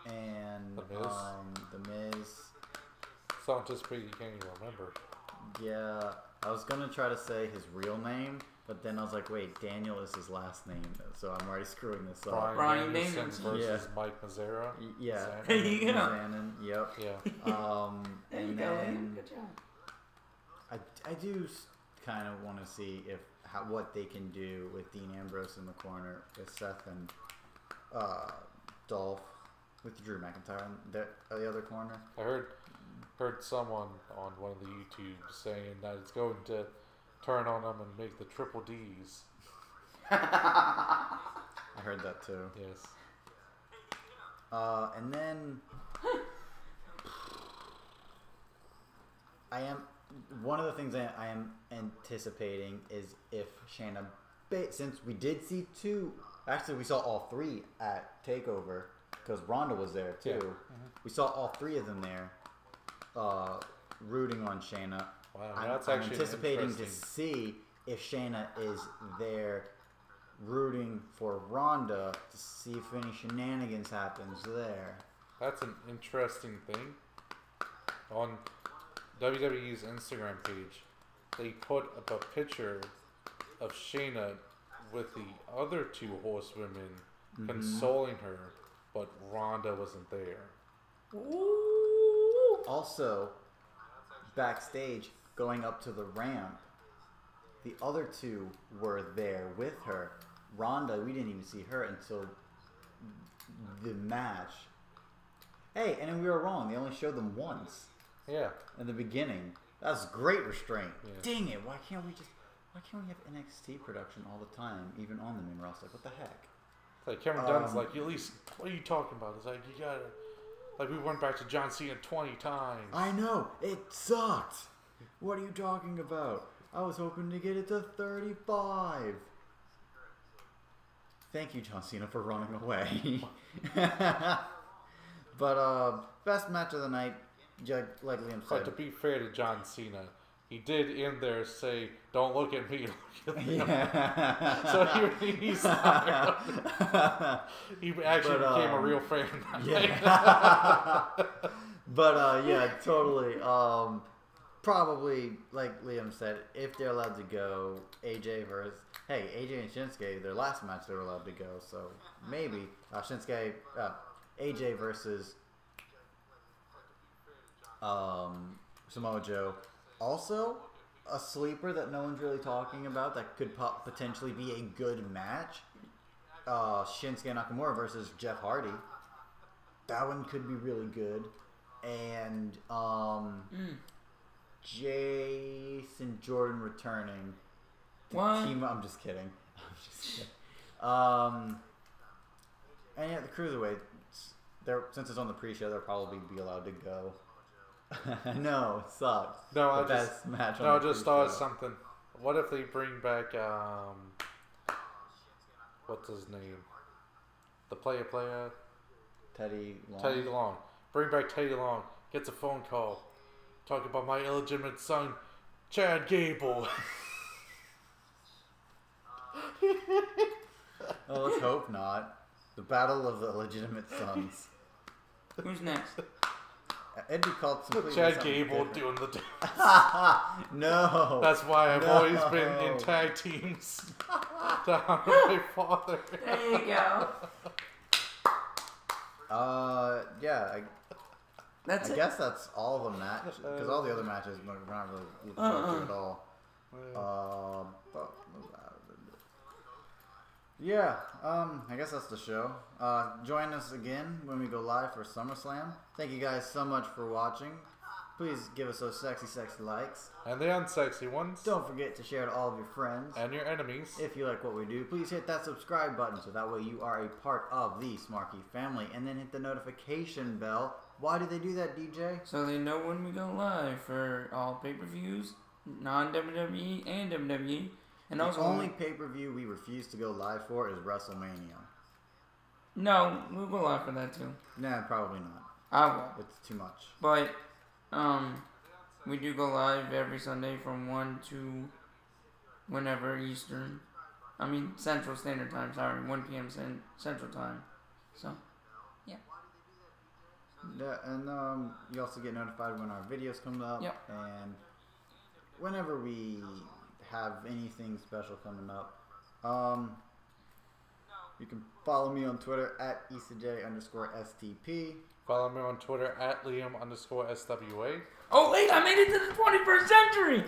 and The Miz. So anticipated you can't even remember. Yeah, I was gonna try to say his real name, but then I was like, wait, Daniel is his last name, so I'm already screwing this up. Brian Danielson versus Mike Mazzara. Yeah. There you go. Zanin, yep. Yeah. There you go. Good job. I do kind of want to see what they can do with Dean Ambrose in the corner, with Seth and Dolph, with Drew McIntyre in the other corner. I heard someone on one of the YouTubes saying that it's going to turn on them and make the triple Ds. I heard that too. Yes. And then one of the things I am anticipating is if Shayna, since we did see two, actually we saw all three at TakeOver because Ronda was there too. Yeah. Mm-hmm. We saw all three of them there, rooting on Shayna. Wow, I'm anticipating to see if Shayna is there rooting for Ronda to see if any shenanigans happens there. That's an interesting thing. On WWE's Instagram page, they put up a picture of Shayna with the other two horsewomen consoling her, but Ronda wasn't there. Ooh. Also, backstage, going up to the ramp, the other two were there with her. Ronda, we didn't even see her until the match. Hey, and then we were wrong. They only showed them once. Yeah. In the beginning. That's great restraint. Yeah. Dang it, why can't we have NXT production all the time, even on the main roster? Like, what the heck? Like Cameron Dunn's like, at least, what are you talking about? It's like, you gotta, like, we went back to John Cena 20 times. I know, it sucked. What are you talking about? I was hoping to get it to 35. Thank you, John Cena, for running away. But, best match of the night, like Liam said. But to be fair to John Cena, he did in there say, "Don't look at me, look at me." Yeah. So he's not. He actually became a real fan. Yeah. But yeah, totally. Probably like Liam said, if they're allowed to go, AJ versus AJ and Shinsuke, their last match they were allowed to go. So maybe AJ versus Samoa Joe. Also, a sleeper that no one's really talking about that could potentially be a good match. Shinsuke Nakamura versus Jeff Hardy. That one could be really good. And Jason Jordan returning. What? I'm just kidding. And yeah, the Cruiserweights. Since it's on the pre-show, they'll probably be allowed to go. No, it sucks. No, I just thought of something. What if they bring back what's his name? The player Teddy Long. Teddy Long. Bring back Teddy Long. Gets a phone call. Talking about my illegitimate son, Chad Gable. Oh, let's hope not. The battle of the legitimate sons. Who's next? It'd be called Chad Gable doing the dance. No. That's why I've always been in tag teams to honor my father. There you go. Yeah. I That's it. guess that's all the matches, because all the other matches we're not really looking forward to at all. Yeah, I guess that's the show. Join us again when we go live for SummerSlam. Thank you guys so much for watching. Please give us those sexy, sexy likes. And the unsexy ones. Don't forget to share to all of your friends. And your enemies. If you like what we do, please hit that subscribe button so that way you are a part of the Smarky family. And then hit the notification bell. Why do they do that, DJ? So they know when we go live for all pay-per-views, non-WWE and WWE. And The also only pay-per-view we refuse to go live for is WrestleMania. No, we'll go live for that too. Nah, probably not. I will. It's too much. But we do go live every Sunday from 1 to whenever Eastern. I mean Central Standard Time. Sorry, 1 p.m. Central Time. So, yeah. Yeah, and you also get notified when our videos come up. Yep. And whenever we have anything special coming up, you can follow me on Twitter at ECJ_STP. Follow me on Twitter at Liam_SWA. Oh wait, I made it to the 21st century!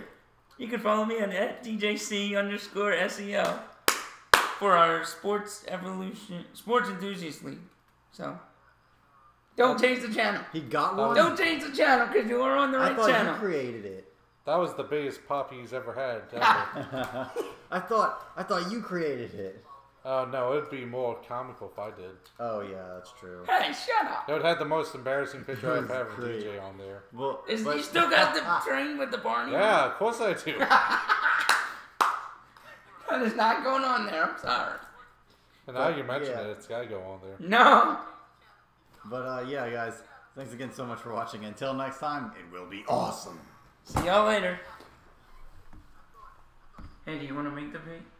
You can follow me on at DJC_SEL for our Sports Enthusiast League. So, don't change the channel. He got one? Don't change the channel because you are on the right channel. I thought you created it. That was the biggest pop he's ever had. I thought you created it. No, it'd be more comical if I did. Oh yeah, that's true. Hey, shut up! It would have the most embarrassing picture I've had of DJ on there. Well, You still got the train with the Barney? Yeah, of course I do. That is not going on there. I'm sorry. And now you mention it, it's got to go on there. No. But yeah, guys, thanks again so much for watching. Until next time, it will be awesome. See y'all later. Hey, do you want to make the pick?